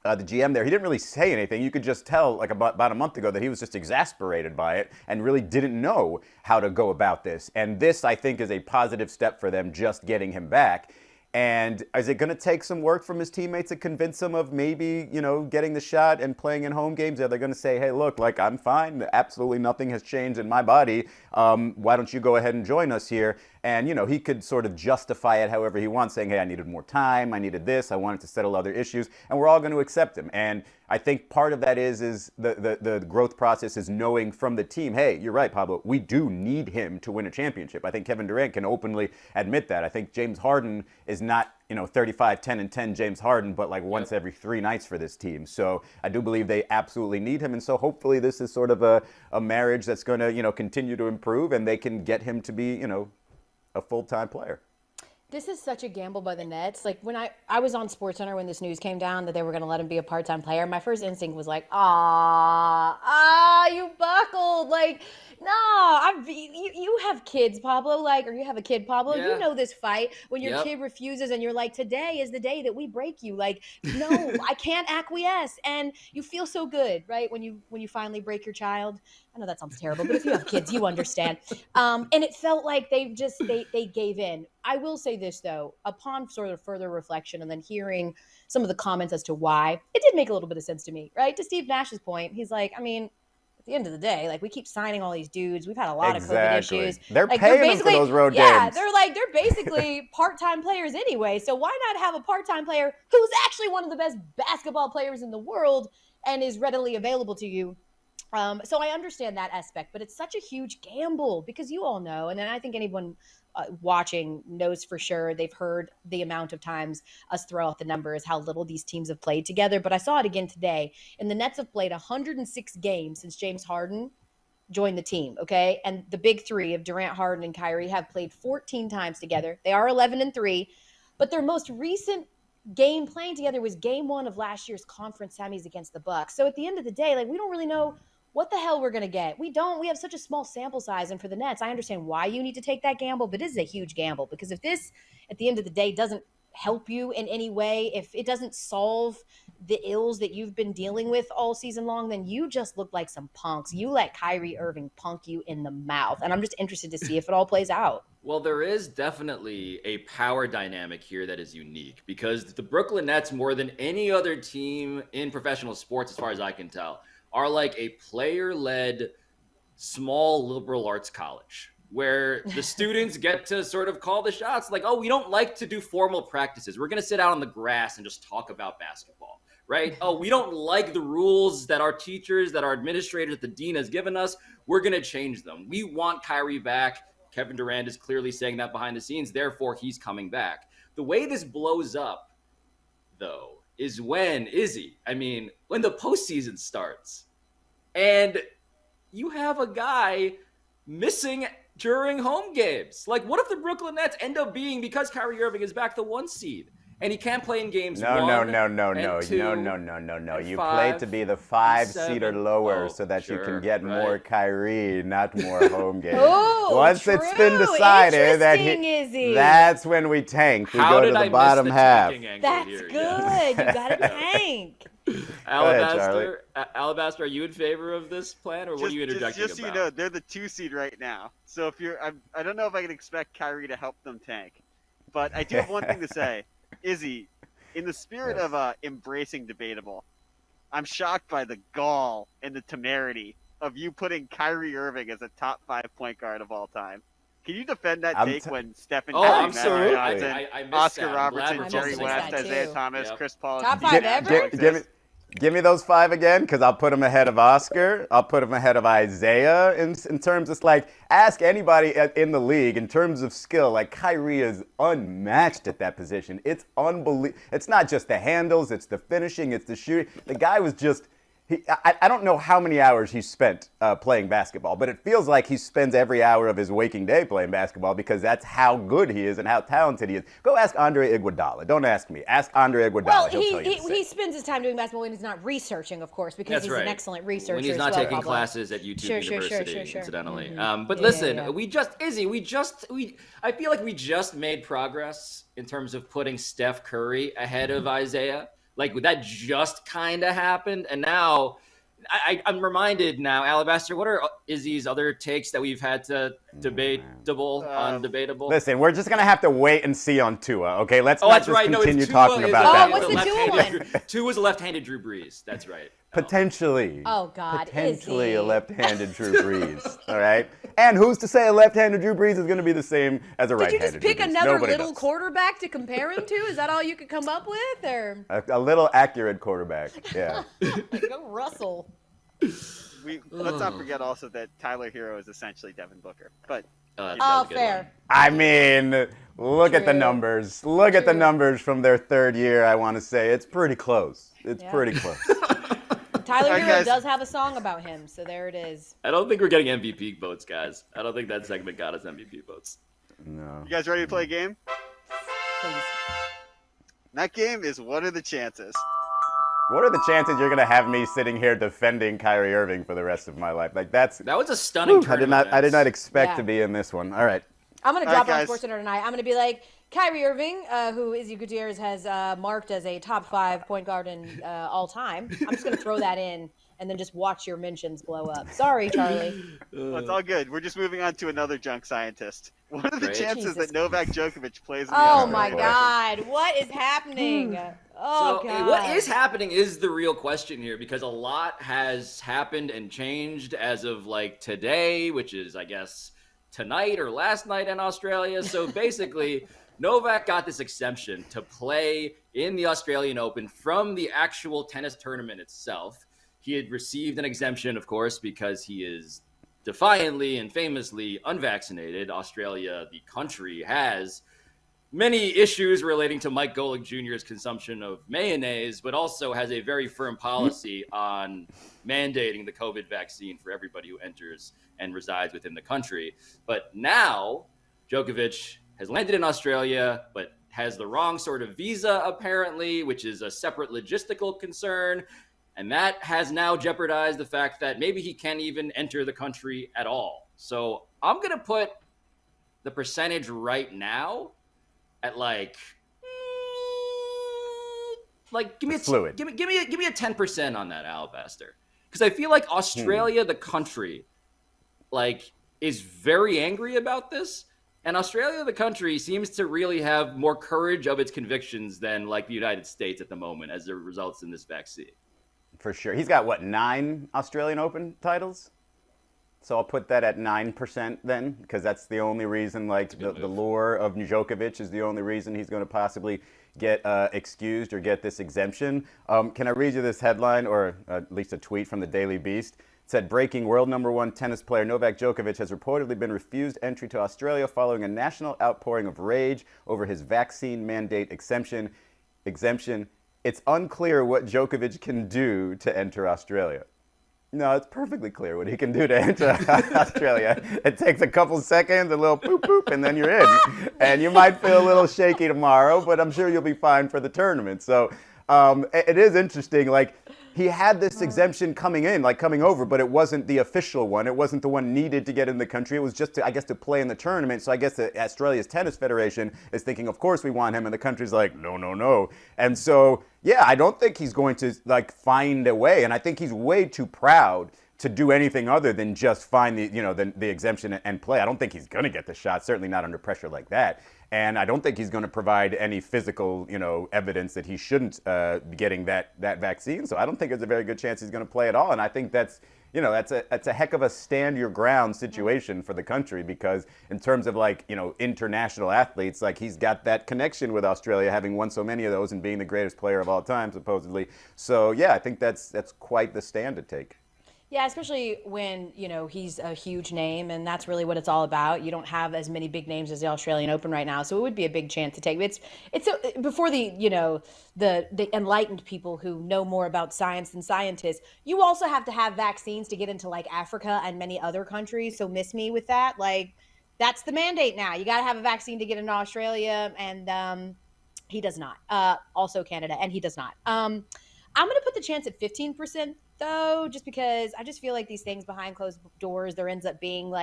the GM there, he didn't really say anything. You could just tell, like about a month ago, that he was just exasperated by it and really didn't know how to go about this. And this, I think, is a positive step for them, just getting him back. And is it going to take some work from his teammates to convince him of maybe, getting the shot and playing in home games? Are they going to say, hey, look, like, I'm fine. Absolutely nothing has changed in my body. Why don't you go ahead and join us here? And, he could sort of justify it however he wants, saying, hey, I needed more time. I needed this. I wanted to settle other issues. And we're all going to accept him. And I think part of that is the growth process is knowing from the team, hey, you're right, Pablo, we do need him to win a championship. I think Kevin Durant can openly admit that. I think James Harden is not, 35, 10, and 10 James Harden, but like once every 3 nights for this team. So I do believe they absolutely need him. And so hopefully this is sort of a marriage that's going to, continue to improve and they can get him to be, a full-time player. This is such a gamble by the Nets. Like, when I was on SportsCenter when this news came down that they were going to let him be a part-time player, my first instinct was like, you buckled. Like, no, you have kids, Pablo, like, or you have a kid, Pablo. Yeah. You know this fight when your kid refuses and you're like, today is the day that we break you. Like, no, I can't acquiesce. And you feel so good, right? When you finally break your child. I know that sounds terrible, but if you have kids, you understand. And it felt like they gave in. I will say this, though, upon sort of further reflection and then hearing some of the comments as to why, it did make a little bit of sense to me, right? To Steve Nash's point, he's like, at the end of the day, like, we keep signing all these dudes. We've had a lot of COVID issues. They're like, paying them for those road games. Yeah, they're basically part-time players anyway. So why not have a part-time player who's actually one of the best basketball players in the world and is readily available to you? So I understand that aspect, but it's such a huge gamble because you all know, and then I think anyone watching knows for sure, they've heard the amount of times us throw out the numbers, how little these teams have played together. But I saw it again today, and the Nets have played 106 games since James Harden joined the team, okay? And the big three of Durant, Harden, and Kyrie have played 14 times together. They are 11-3, but their most recent game playing together was game 1 of last year's conference semis against the Bucks. So at the end of the day, like, we don't really know what the hell we're going to get. We have such a small sample size. And for the Nets, I understand why you need to take that gamble, but it is a huge gamble because if this, at the end of the day, doesn't help you in any way, if it doesn't solve the ills that you've been dealing with all season long, then you just look like some punks. You let Kyrie Irving punk you in the mouth. And I'm just interested to see if it all plays out. Well, there is definitely a power dynamic here that is unique because the Brooklyn Nets, more than any other team in professional sports, as far as I can tell, are like a player-led small liberal arts college where the students get to sort of call the shots like, oh, we don't like to do formal practices. We're going to sit out on the grass and just talk about basketball, right? Oh, we don't like the rules that our teachers, that our administrators, that the dean has given us. We're going to change them. We want Kyrie back. Kevin Durant is clearly saying that behind the scenes. Therefore, he's coming back. The way this blows up, though, is when the postseason starts and you have a guy missing during home games. Like, what if the Brooklyn Nets end up being, because Kyrie Irving is back, the 1 seed, and he can't play in games No. and You 5, play to be the 5 seed or 7. lower Oh, so that you sure, can get right. more Kyrie, not more home games. Oh, Once it's been true. decided that Interesting, Izzy. that's when we tank. We How go did to I the bottom miss the half. tanking angle That's here? good. Yeah. You got to tank. Alabaster, are you in favor of this plan, or what are you interjecting just so about? you know, they're the 2 seed right now. So if I don't know if I can expect Kyrie to help them tank, but I do have one thing to say, Izzy. In the spirit of embracing debatable, I'm shocked by the gall and the temerity of you putting Kyrie Irving as a top 5 point guard of all time. Can you defend that take when Stephen Curry, I'm Magic sorry. Johnson, I missed Oscar that. I'm Robertson, glad Jerry we're West, focusing Isaiah too. Thomas, Yep. Chris Paul, Top and 5 D'Angelo ever? exist? Give me those 5 again, because I'll put them ahead of Oscar. I'll put them ahead of Isaiah in terms of, like, ask anybody in the league in terms of skill. Like, Kyrie is unmatched at that position. It's unbelievable. It's not just the handles, it's the finishing, it's the shooting. The guy was just... I don't know how many hours he spent playing basketball, but it feels like he spends every hour of his waking day playing basketball because that's how good he is and how talented he is. Go ask Andre Iguodala. Don't ask me. Ask Andre Iguodala. Well, He'll tell you the same. he spends his time doing basketball when he's not researching, of course, because That's he's right. an excellent researcher. When he's not as well, taking Pablo. classes at YouTube University, Sure. incidentally. Mm-hmm. But Yeah, listen, yeah. I feel like we just made progress in terms of putting Steph Curry ahead of Isaiah. Like, that just kind of happened, and now I'm reminded now, Alabaster, what are Izzy's other takes that we've had to undebatable? Listen, we're just going to have to wait and see on Tua, okay? Let's not That's just right. continue It's talking Tua about is that. what's the Tua one? Tua's a left-handed Drew Brees. That's right. Potentially. Oh, God, Potentially Izzy. a left-handed Drew Brees, all right? And who's to say a left-handed Drew Brees is going to be the same as a Did you right-handed just pick Drew Brees? another Nobody little does. quarterback to compare him to? Is that all you could come up with, or A little accurate quarterback, yeah. go Russell? Let's not forget also that Tyler Hero is essentially Devin Booker. But Oh, fair. I mean, look at the True. numbers. Look at the True. numbers from their third year, I want to say. It's pretty close. It's Yeah. pretty close. Tyler Alright, Hero guys. does have a song about him, so there it is. I don't think we're getting MVP votes, guys. I don't think that segment got us MVP votes. No. you guys ready to play a game? Please. That game is What Are the Chances? What are the chances you're going to have me sitting here defending Kyrie Irving for the rest of my life? Like, that's... That was a stunning I turn did of not events. expect Yeah. to be in this one. All right. I'm going to All drop right, on guys. SportsCenter tonight. I'm going to be like, Kyrie Irving, who Izzy Gutierrez has marked as a top 5 point guard in all time. I'm just going to throw that in and then just watch your mentions blow up. Sorry, Charlie. Well, it's all good. We're just moving on to another junk scientist. What are the Great. chances Jesus. that Novak Djokovic plays in the Oh, Australian my Open? God. What is happening? Oh, So, God. what is happening is the real question here, because a lot has happened and changed as of like today, which is, I guess, tonight or last night in Australia. So basically, Novak got this exemption to play in the Australian Open from the actual tennis tournament itself. He had received an exemption, of course, because he is defiantly and famously unvaccinated. Australia, the country, has many issues relating to Mike Golick Jr.'s consumption of mayonnaise, but also has a very firm policy on mandating the COVID vaccine for everybody who enters and resides within the country. But now, Djokovic has landed in Australia, but has the wrong sort of visa, apparently, which is a separate logistical concern. And that has now jeopardized the fact that maybe he can't even enter the country at all. So I'm going to put the percentage right now at give me Fluid. give me a 10% on that, Alabaster, because I feel like Australia, the country, is very angry about this, and Australia, the country, seems to really have more courage of its convictions than the United States at the moment, as it results in this vaccine. For sure. He's got, what, 9 Australian Open titles? So I'll put that at 9% then, because that's the only reason, like the lure of Djokovic is the only reason he's going to possibly get excused or get this exemption. Can I read you this headline, or at least a tweet from the Daily Beast? It said, breaking, world number one tennis player Novak Djokovic has reportedly been refused entry to Australia following a national outpouring of rage over his vaccine mandate exemption. It's unclear what Djokovic can do to enter Australia. No, it's perfectly clear what he can do to enter Australia. It takes a couple seconds, a little poop poop, and then you're in. And you might feel a little shaky tomorrow, but I'm sure you'll be fine for the tournament. So it is interesting. Like, he had this exemption coming over, but it wasn't the official one. It wasn't the one needed to get in the country. It was just, to play in the tournament. So I guess the Australia's Tennis Federation is thinking, of course we want him. And the country's like, no, no, no. And so, yeah, I don't think he's going to, find a way. And I think he's way too proud to do anything other than just find the exemption and play. I don't think he's going to get the shot, certainly not under pressure like that. And I don't think he's going to provide any physical, evidence that he shouldn't be getting that vaccine. So I don't think there's a very good chance he's going to play at all. And I think that's a heck of a stand your ground situation for the country, because in terms of international athletes, he's got that connection with Australia, having won so many of those and being the greatest player of all time, supposedly. So yeah, I think that's quite the stand to take. Yeah, especially when, he's a huge name, and that's really what it's all about. You don't have as many big names as the Australian Open right now, so it would be a big chance to take. Before the enlightened people who know more about science than scientists, you also have to have vaccines to get into Africa and many other countries. So miss me with that. That's the mandate now. You got to have a vaccine to get into Australia, and he does not. Also Canada, and he does not. I'm going to put the chance at 15%. Though, just because I just feel like these things behind closed doors, there ends up being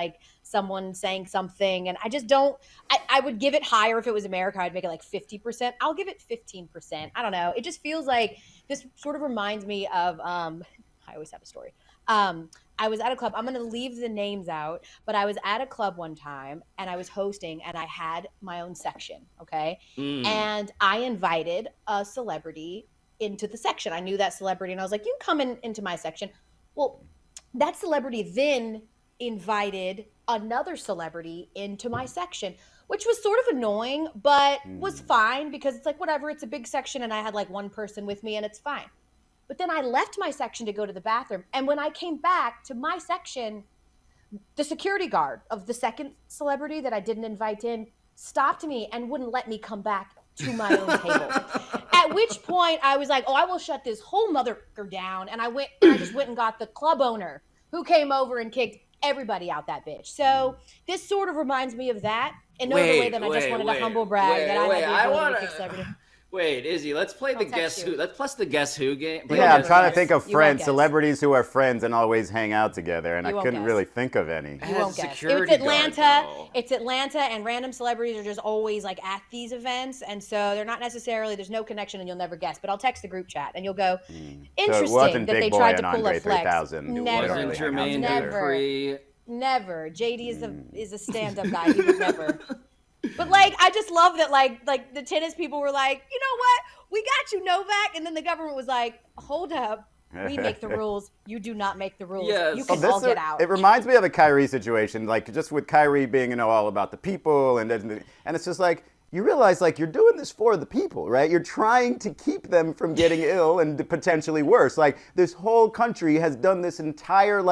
someone saying something, and I just don't. I would give it higher if it was America. I'd make it 50%. I'll give it 15%. I don't know. It just feels like this sort of reminds me of. I always have a story. I was at a club. I'm going to leave the names out, but I was at a club one time and I was hosting, and I had my own section. Okay, and I invited a celebrity into the section. I knew that celebrity, and I was like, you can come into my section. Well, that celebrity then invited another celebrity into my section, which was sort of annoying, but was fine, because it's whatever, it's a big section, and I had one person with me, and it's fine. But then I left my section to go to the bathroom, and when I came back to my section, the security guard of the second celebrity that I didn't invite in stopped me and wouldn't let me come back to my own table. At which point I was like, oh, I will shut this whole motherfucker down. And I just went and got the club owner, who came over and kicked everybody out that bitch. So this sort of reminds me of that. In no other way than I just wanted to humble brag that I had the ability to kick celebrity. Wait, Izzy, let's play the Guess Who. Let's plus the Guess Who game. Yeah, I'm trying to think of friends, celebrities who are friends and always hang out together, and I couldn't really think of any. You won't guess. It's Atlanta. It's Atlanta, and random celebrities are just always at these events, and so they're not necessarily, there's no connection, and you'll never guess. But I'll text the group chat, and you'll go, interesting that they tried to pull a flex. Never. It wasn't Jermaine Dupri. Never. JD is a stand-up guy. He would never. But I just love that the tennis people were like, you know what? We got you, Novak. And then the government was like, hold up. We make the rules. You do not make the rules. Yes. You can all get out. It reminds me of the Kyrie situation, just with Kyrie being, all about the people. And it's just you realize you're doing this for the people, right? You're trying to keep them from getting ill and potentially worse. This whole country has done this entire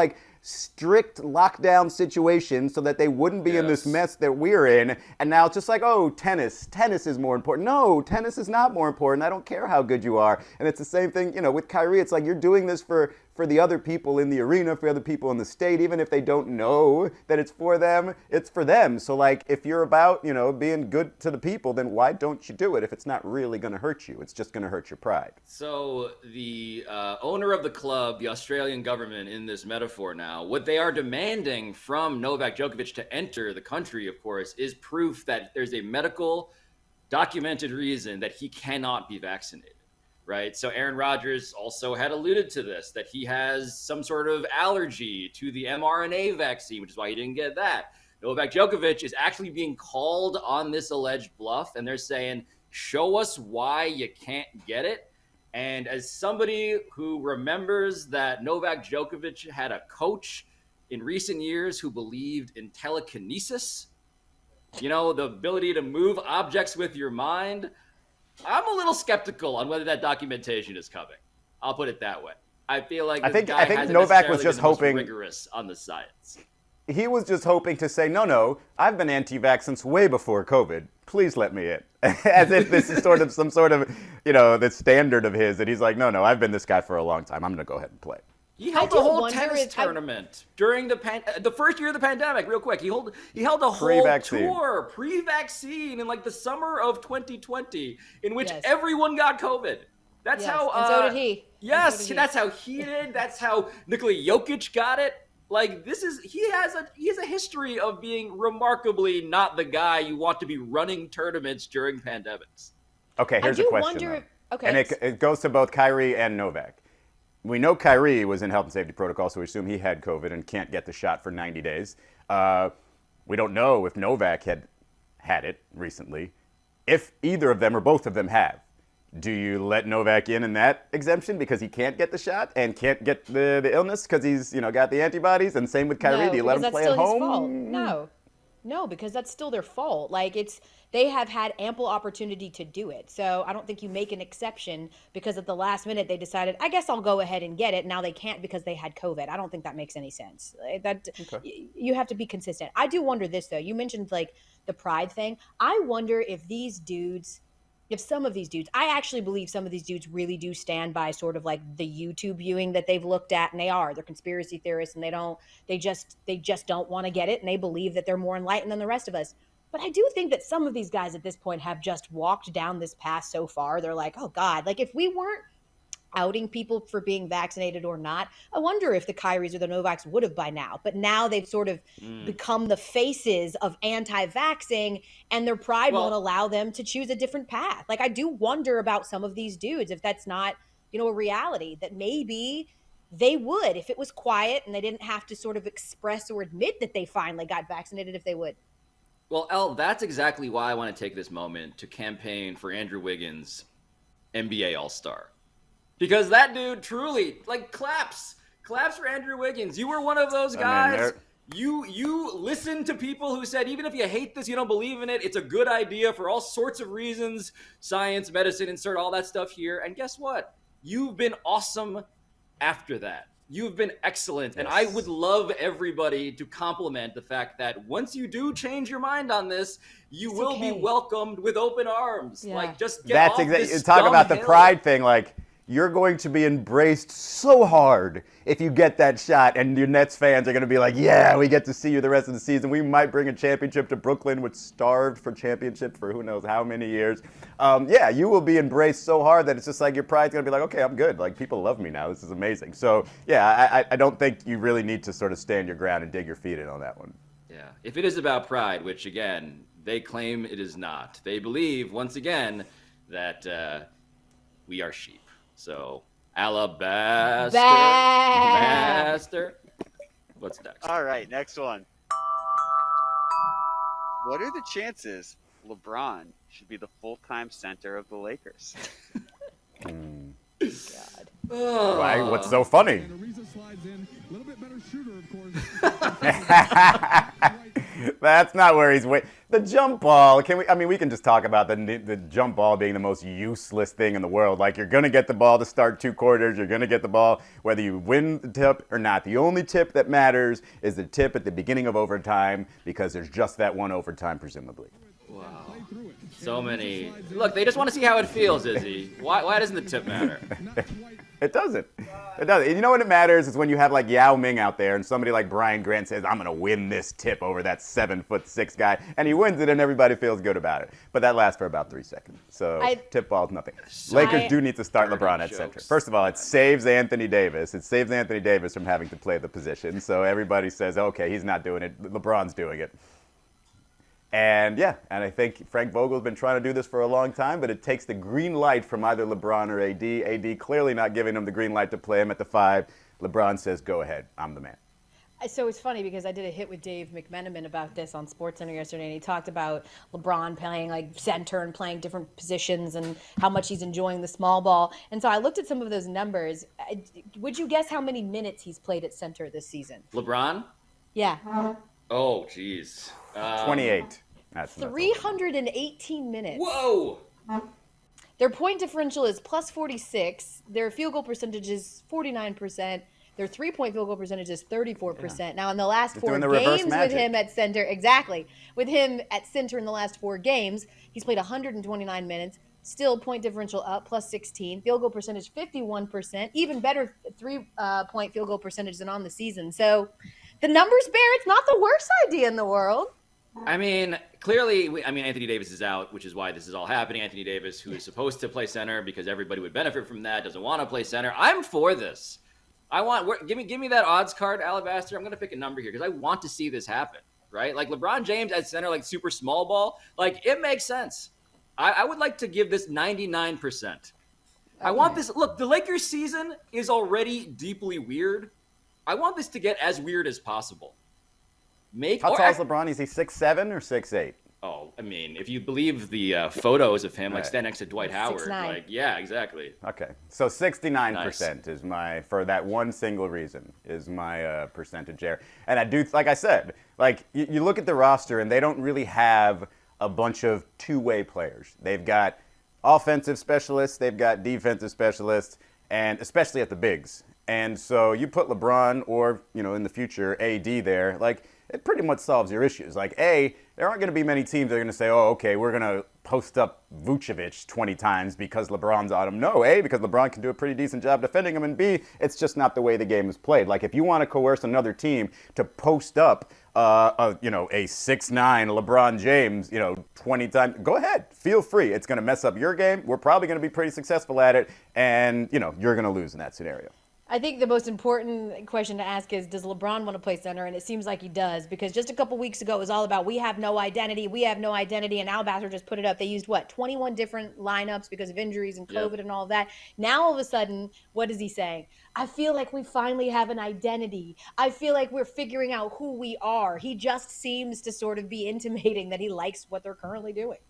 strict lockdown situation so that they wouldn't be in this mess that we're in. And now it's just oh, tennis is more important. No, tennis is not more important. I don't care how good you are. And it's the same thing, with Kyrie. It's you're doing this for the other people in the arena, for other people in the state, even if they don't know that it's for them, it's for them. So if you're about, being good to the people, then why don't you do it if it's not really going to hurt you? It's just going to hurt your pride. So the owner of the club, the Australian government in this metaphor now, what they are demanding from Novak Djokovic to enter the country, of course, is proof that there's a medical documented reason that he cannot be vaccinated. Right. So Aaron Rodgers also had alluded to this, that he has some sort of allergy to the mRNA vaccine, which is why he didn't get that. Novak Djokovic is actually being called on this alleged bluff, and they're saying, show us why you can't get it. And as somebody who remembers that Novak Djokovic had a coach in recent years who believed in telekinesis, you know, the ability to move objects with your mind, I'm a little skeptical on whether that documentation is coming. I'll put it that way. I feel like this guy I think hasn't Novak was necessarily just been the most hoping rigorous on the science. He was just hoping to say, no, I've been anti-vax since way before COVID. Please let me in. As if this is sort of some sort of, the standard of his that he's like, no, I've been this guy for a long time. I'm going to go ahead and play. He held a whole tennis tournament during the first year of the pandemic. Real quick, he held a whole tour pre-vaccine in like the summer of 2020, in which everyone got COVID. That's how. And so did he. Yes, that's how he did. That's how Nikola Jokic got it. Like he has a history of being remarkably not the guy you want to be running tournaments during pandemics. Okay, here's a question. And it goes to both Kyrie and Novak. We know Kyrie was in health and safety protocol, so we assume he had COVID and can't get the shot for 90 days. We don't know if Novak had it recently. If either of them or both of them have, do you let Novak in that exemption because he can't get the shot and can't get the illness because he's got the antibodies? And same with Kyrie. Do you let him play at home? No, because that's still their fault. Like they have had ample opportunity to do it. So I don't think you make an exception because at the last minute they decided, I guess I'll go ahead and get it. Now they can't because they had COVID. I don't think that makes any sense. You have to be consistent. I do wonder this though. You mentioned like the pride thing. I wonder if some of these dudes, I actually believe some of these dudes really do stand by sort of like the YouTube viewing that they've looked at, and they're conspiracy theorists, and they just don't want to get it, and they believe that they're more enlightened than the rest of us. But I do think that some of these guys at this point have just walked down this path so far. They're like, oh God, like if we weren't outing people for being vaccinated or not, I wonder if the Kyries or the Novaks would have by now. But now they've sort of become the faces of anti-vaxxing, and their pride won't allow them to choose a different path. Like I do wonder about some of these dudes, if that's not, a reality, that maybe they would, if it was quiet and they didn't have to sort of express or admit that they finally got vaccinated, if they would. Well, Elle, that's exactly why I want to take this moment to campaign for Andrew Wiggins, NBA All-Star. Because that dude truly, claps for Andrew Wiggins. You were one of those guys. You listened to people who said, even if you hate this, you don't believe in it, it's a good idea for all sorts of reasons. Science, medicine, insert all that stuff here. And guess what? You've been awesome after that. You've been excellent. Yes. And I would love everybody to compliment the fact that once you do change your mind on this, you will be welcomed with open arms. Yeah. Just get off this talk about the pride thing, you're going to be embraced so hard if you get that shot, and your Nets fans are going to be like, yeah, we get to see you the rest of the season. We might bring a championship to Brooklyn, which starved for championship for who knows how many years. You will be embraced so hard that it's just like your pride's going to be like, okay, I'm good. Like, people love me now. This is amazing. So, yeah, I don't think you really need to sort of stand your ground and dig your feet in on that one. Yeah, if it is about pride, which, again, they claim it is not. They believe, once again, that we are sheep. So, Alabaster. What's next? All right, next one. What are the chances LeBron should be the full-time center of the Lakers? God. Why? What's so funny? That's not where he's waiting. The jump ball. We can just talk about the jump ball being the most useless thing in the world. Like, you're going to get the ball to start 2 quarters. You're going to get the ball whether you win the tip or not. The only tip that matters is the tip at the beginning of overtime, because there's just that one overtime, presumably. Wow. So many. Look, they just want to see how it feels, Izzy. Why doesn't the tip matter? It doesn't. It doesn't. You know when it matters is when you have like Yao Ming out there and somebody like Brian Grant says, I'm going to win this tip over that 7'6" guy. And he wins it and everybody feels good about it. But that lasts for about 3 seconds. So tip ball's nothing. Lakers do need to start LeBron at center. First of all, it saves Anthony Davis. It saves Anthony Davis from having to play the position. So everybody says, okay, he's not doing it. LeBron's doing it. And I think Frank Vogel's been trying to do this for a long time, but it takes the green light from either LeBron or AD. AD clearly not giving him the green light to play him at the 5. LeBron says, go ahead, I'm the man. So it's funny because I did a hit with Dave McMenamin about this on SportsCenter yesterday, and he talked about LeBron playing like center and playing different positions and how much he's enjoying the small ball. And so I looked at some of those numbers. Would you guess how many minutes he's played at center this season? LeBron? Yeah. Oh, geez. 28. That's 318 minutes. Whoa. Their point differential is plus 46. Their field goal percentage is 49%. Their three-point field goal percentage is 34%. Yeah. Now, in the last four games with him at center, with him at center in the last 4 games, he's played 129 minutes. Still, point differential up, plus 16. Field goal percentage, 51%. Even better three-point field goal percentage than on the season. So, the numbers bear it's not the worst idea in the world. I mean, clearly, Anthony Davis is out, which is why this is all happening. Anthony Davis, who is supposed to play center because everybody would benefit from that, doesn't want to play center. I'm for this. Give me that odds card, Alabaster. I'm going to pick a number here because I want to see this happen, right? Like LeBron James at center, like super small ball, like it makes sense. I would like to give this 99%. Okay. I want this. Look, the Lakers season is already deeply weird. I want this to get as weird as possible. How tall is LeBron? Is he 6'7" or 6'8"? Oh, I mean, if you believe the photos of him, like standing next to Dwight Howard, 6'9". like, yeah, exactly. Okay, so 69% is my, for that one single reason, is my percentage there. And I do, like I said, like you look at the roster and they don't really have a bunch of two-way players. They've got offensive specialists, they've got defensive specialists, and especially at the bigs. And so you put LeBron or, in the future, AD there, like, it pretty much solves your issues. Like, A, there aren't going to be many teams that are going to say, oh, okay, we're going to post up Vucevic 20 times because LeBron's on him. No, A, because LeBron can do a pretty decent job defending him, and B, it's just not the way the game is played. Like, if you want to coerce another team to post up, a 6'9" LeBron James, 20 times, go ahead. Feel free. It's going to mess up your game. We're probably going to be pretty successful at it, and, you're going to lose in that scenario. I think the most important question to ask is, does LeBron want to play center? And it seems like he does, because just a couple weeks ago, it was all about we have no identity, and Alabaster just put it up. They used, 21 different lineups because of injuries and COVID and all of that. Now, all of a sudden, what is he saying? I feel like we finally have an identity. I feel like we're figuring out who we are. He just seems to sort of be intimating that he likes what they're currently doing.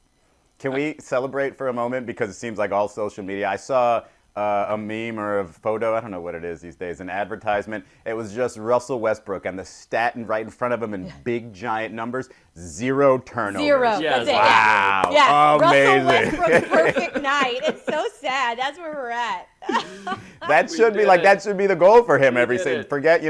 Can we celebrate for a moment? Because it seems like all social media. I saw a meme or a photo, I don't know what it is these days, an advertisement. It was just Russell Westbrook and the stat right in front of him in big, giant numbers, 0 turnovers. 0. Yes. That's it. Wow. Yeah. Amazing. Russell Westbrook's perfect night. It's so sad. That's where we're at. That should be the goal for him every season. Forget,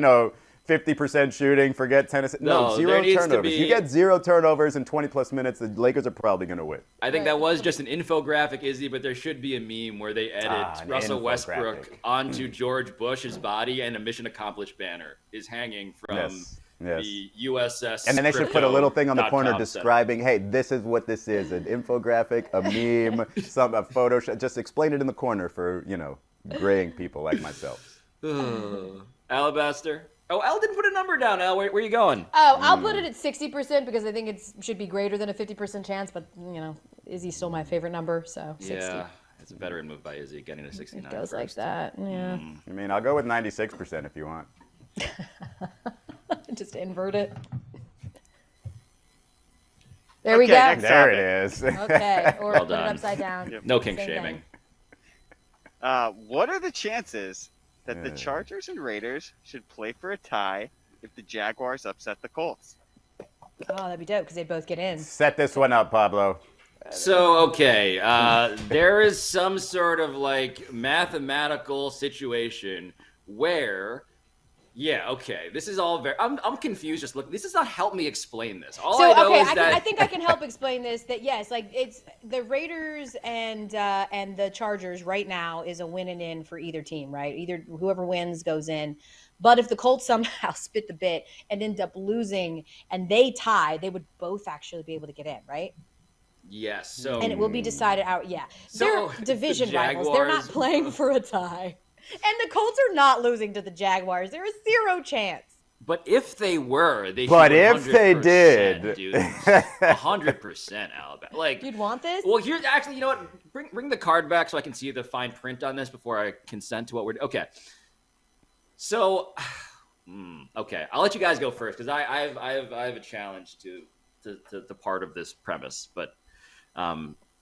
50% shooting, forget 10 assists. No, 0 turnovers. You get 0 turnovers in 20-plus minutes, the Lakers are probably going to win. I think that was just an infographic, Izzy, but there should be a meme where they edit Russell Westbrook onto George Bush's body, and a mission accomplished banner is hanging from the USS. And then they should put a little thing on the corner describing, hey, this is what this is, an infographic, a meme, a photo. Just explain it in the corner for, graying people like myself. Alabaster. Oh, Elle didn't put a number down. Elle, where are you going? Oh, I'll put it at 60% because I think it should be greater than a 50% chance. But, Izzy's still my favorite number, so 60. Yeah, it's a veteran move by Izzy, getting to 69. It goes like that, yeah. I'll go with 96% if you want. Just invert it. There we go. There it is. Okay, or well put it done. upside down. Yep. No kink shaming. What are the chances that the Chargers and Raiders should play for a tie if the Jaguars upset the Colts? Oh, that'd be dope because they both get in. Set this one up, Pablo. So, okay, there is some sort of mathematical situation where, this is all very. I'm confused. Just look, this does not help me explain this. I think I can help explain this. That yes, it's the Raiders and the Chargers right now is a win and in for either team, right? Either whoever wins goes in. But if the Colts somehow spit the bit and end up losing and they tie, they would both actually be able to get in, right? Yes. So and it will be decided out. Yeah, so they're division the rivals. They're not playing for a tie. And the Colts are not losing to the Jaguars. There is 0 chance. But if they were, they. But if they did, dude, 100%, Alabama. You'd want this? Well, here's actually, you know what? Bring the card back so I can see the fine print on this before I consent to what we're. Okay. So, okay, I'll let you guys go first because I have a challenge to part of this premise, but.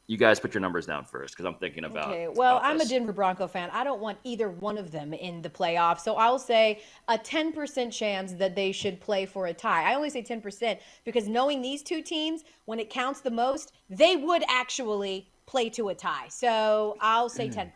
You guys put your numbers down first because I'm thinking about. Okay, well, about I'm a this. Denver Bronco fan. I don't want either one of them in the playoffs. So I'll say a 10% chance that they should play for a tie. I only say 10% because knowing these two teams, when it counts the most, they would actually play to a tie. So I'll say 10%.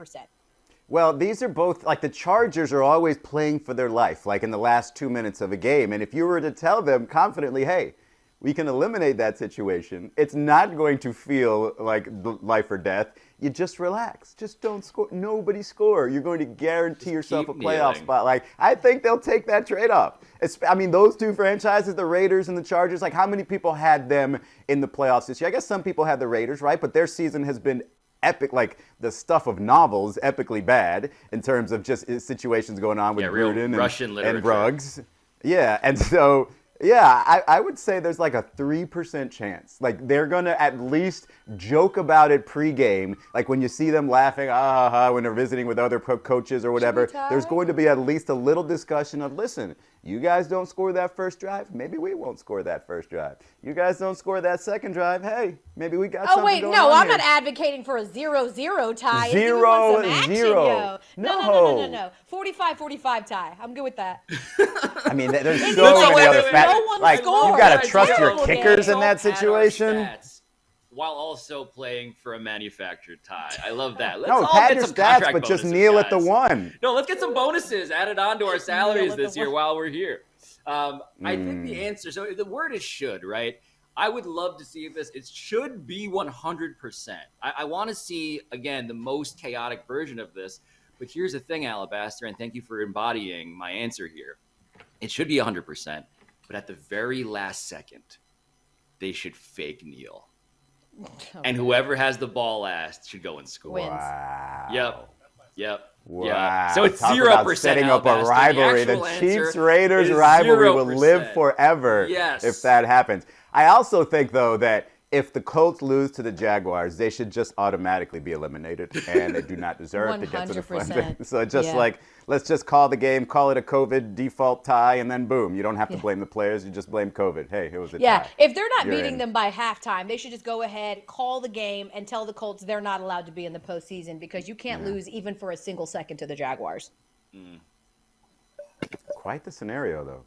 Well, these are both, like the Chargers are always playing for their life, like in the last 2 minutes of a game. And if you were to tell them confidently, hey, we can eliminate that situation, it's not going to feel like life or death. You just relax. Just don't score. Nobody score. You're going to guarantee yourself a playoff spot. Like, I think they'll take that trade-off. I mean, those two franchises, the Raiders and the Chargers, like how many people had them in the playoffs this year? I guess some people had the Raiders, right? But their season has been epic, like the stuff of novels, epically bad in terms of just situations going on with Gruden and Ruggs. Yeah, and so... Yeah, I would say there's like a 3% chance. Like they're going to at least joke about it pregame. Like when you see them laughing, when they're visiting with other coaches or whatever, there's going to be at least a little discussion of, listen, you guys don't score that first drive, maybe we won't score that first drive. You guys don't score that second drive, hey, maybe we got something going on. Oh, wait, no, I'm here. not advocating for a 0-0 tie. 0-0. No. 45-45 tie. I'm good with that. I mean, there's so many other factors. Like, you got to trust your kickers in that situation. While also playing for a manufactured tie. I love that. Let's no, all pad get your some stats, but just kneel guys. at the one. No, let's get some bonuses added on to our salaries this year while we're here. I think the answer, so the word is should, right? I would love to see this. It should be 100%. I want to see, again, the most chaotic version of this. But here's the thing, Alabaster, and thank you for embodying my answer here. It should be 100%, but at the very last second, they should fake kneel. Okay. And whoever has the ball last should go and score. Wins. Wow. Yep. Wow. Yeah. So it's Talk 0%. About setting up a rivalry. The Chiefs-Raiders rivalry will live forever if that happens. I also think, though, that if the Colts lose to the Jaguars, they should just automatically be eliminated, and they do not deserve to get to the final. So just let's just call the game, call it a COVID default tie, and then boom. You don't have to blame the players. You just blame COVID. Hey, it was a tie. Yeah, if they're not beating them by halftime, they should just go ahead, call the game, and tell the Colts they're not allowed to be in the postseason because you can't lose even for a single second to the Jaguars. Quite the scenario, though.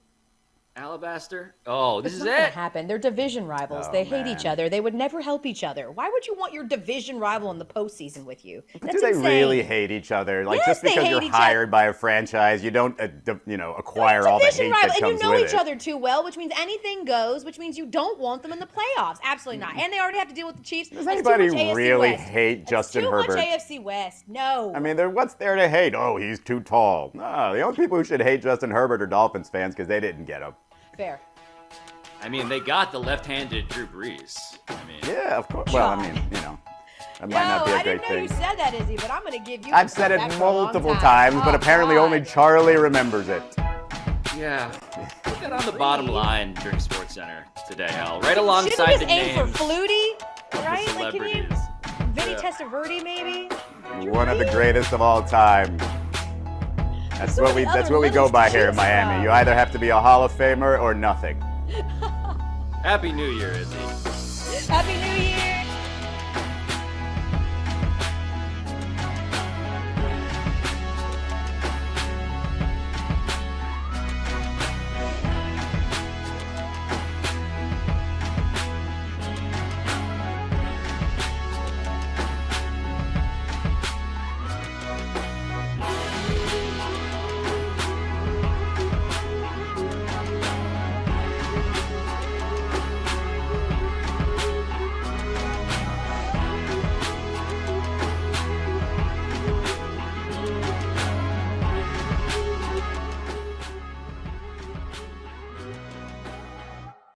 Alabaster? Oh, this is not it. Gonna happen. They're division rivals. They hate each other. They would never help each other. Why would you want your division rival in the postseason with you? That's Do they insane. really hate each other? Like, Yes, just because you're hired by a franchise, you don't, acquire all the hate that comes with it. And you know each other too well, which means anything goes, which means you don't want them in the playoffs. Absolutely not. And they already have to deal with the Chiefs. Does anybody really hate Justin Herbert? Too much AFC West. No. I mean, what's there to hate? Oh, he's too tall. No, the only people who should hate Justin Herbert are Dolphins fans because they didn't get him. Fair. I mean, they got the left-handed Drew Brees. Yeah, of course. Well, that might not be a great thing. I didn't know you said that, Izzy, but I'm going to give you. I've said it multiple times, but apparently only Charlie remembers it. Yeah. Put that on the bottom line during SportsCenter today, Elle. Right alongside the names. Aim for Flutie, right? Like, can you Vinny Testaverde, maybe? One of the greatest of all time. That's what we go by here in Miami. You either have to be a Hall of Famer or nothing. Happy New Year, Izzy. Happy New Year!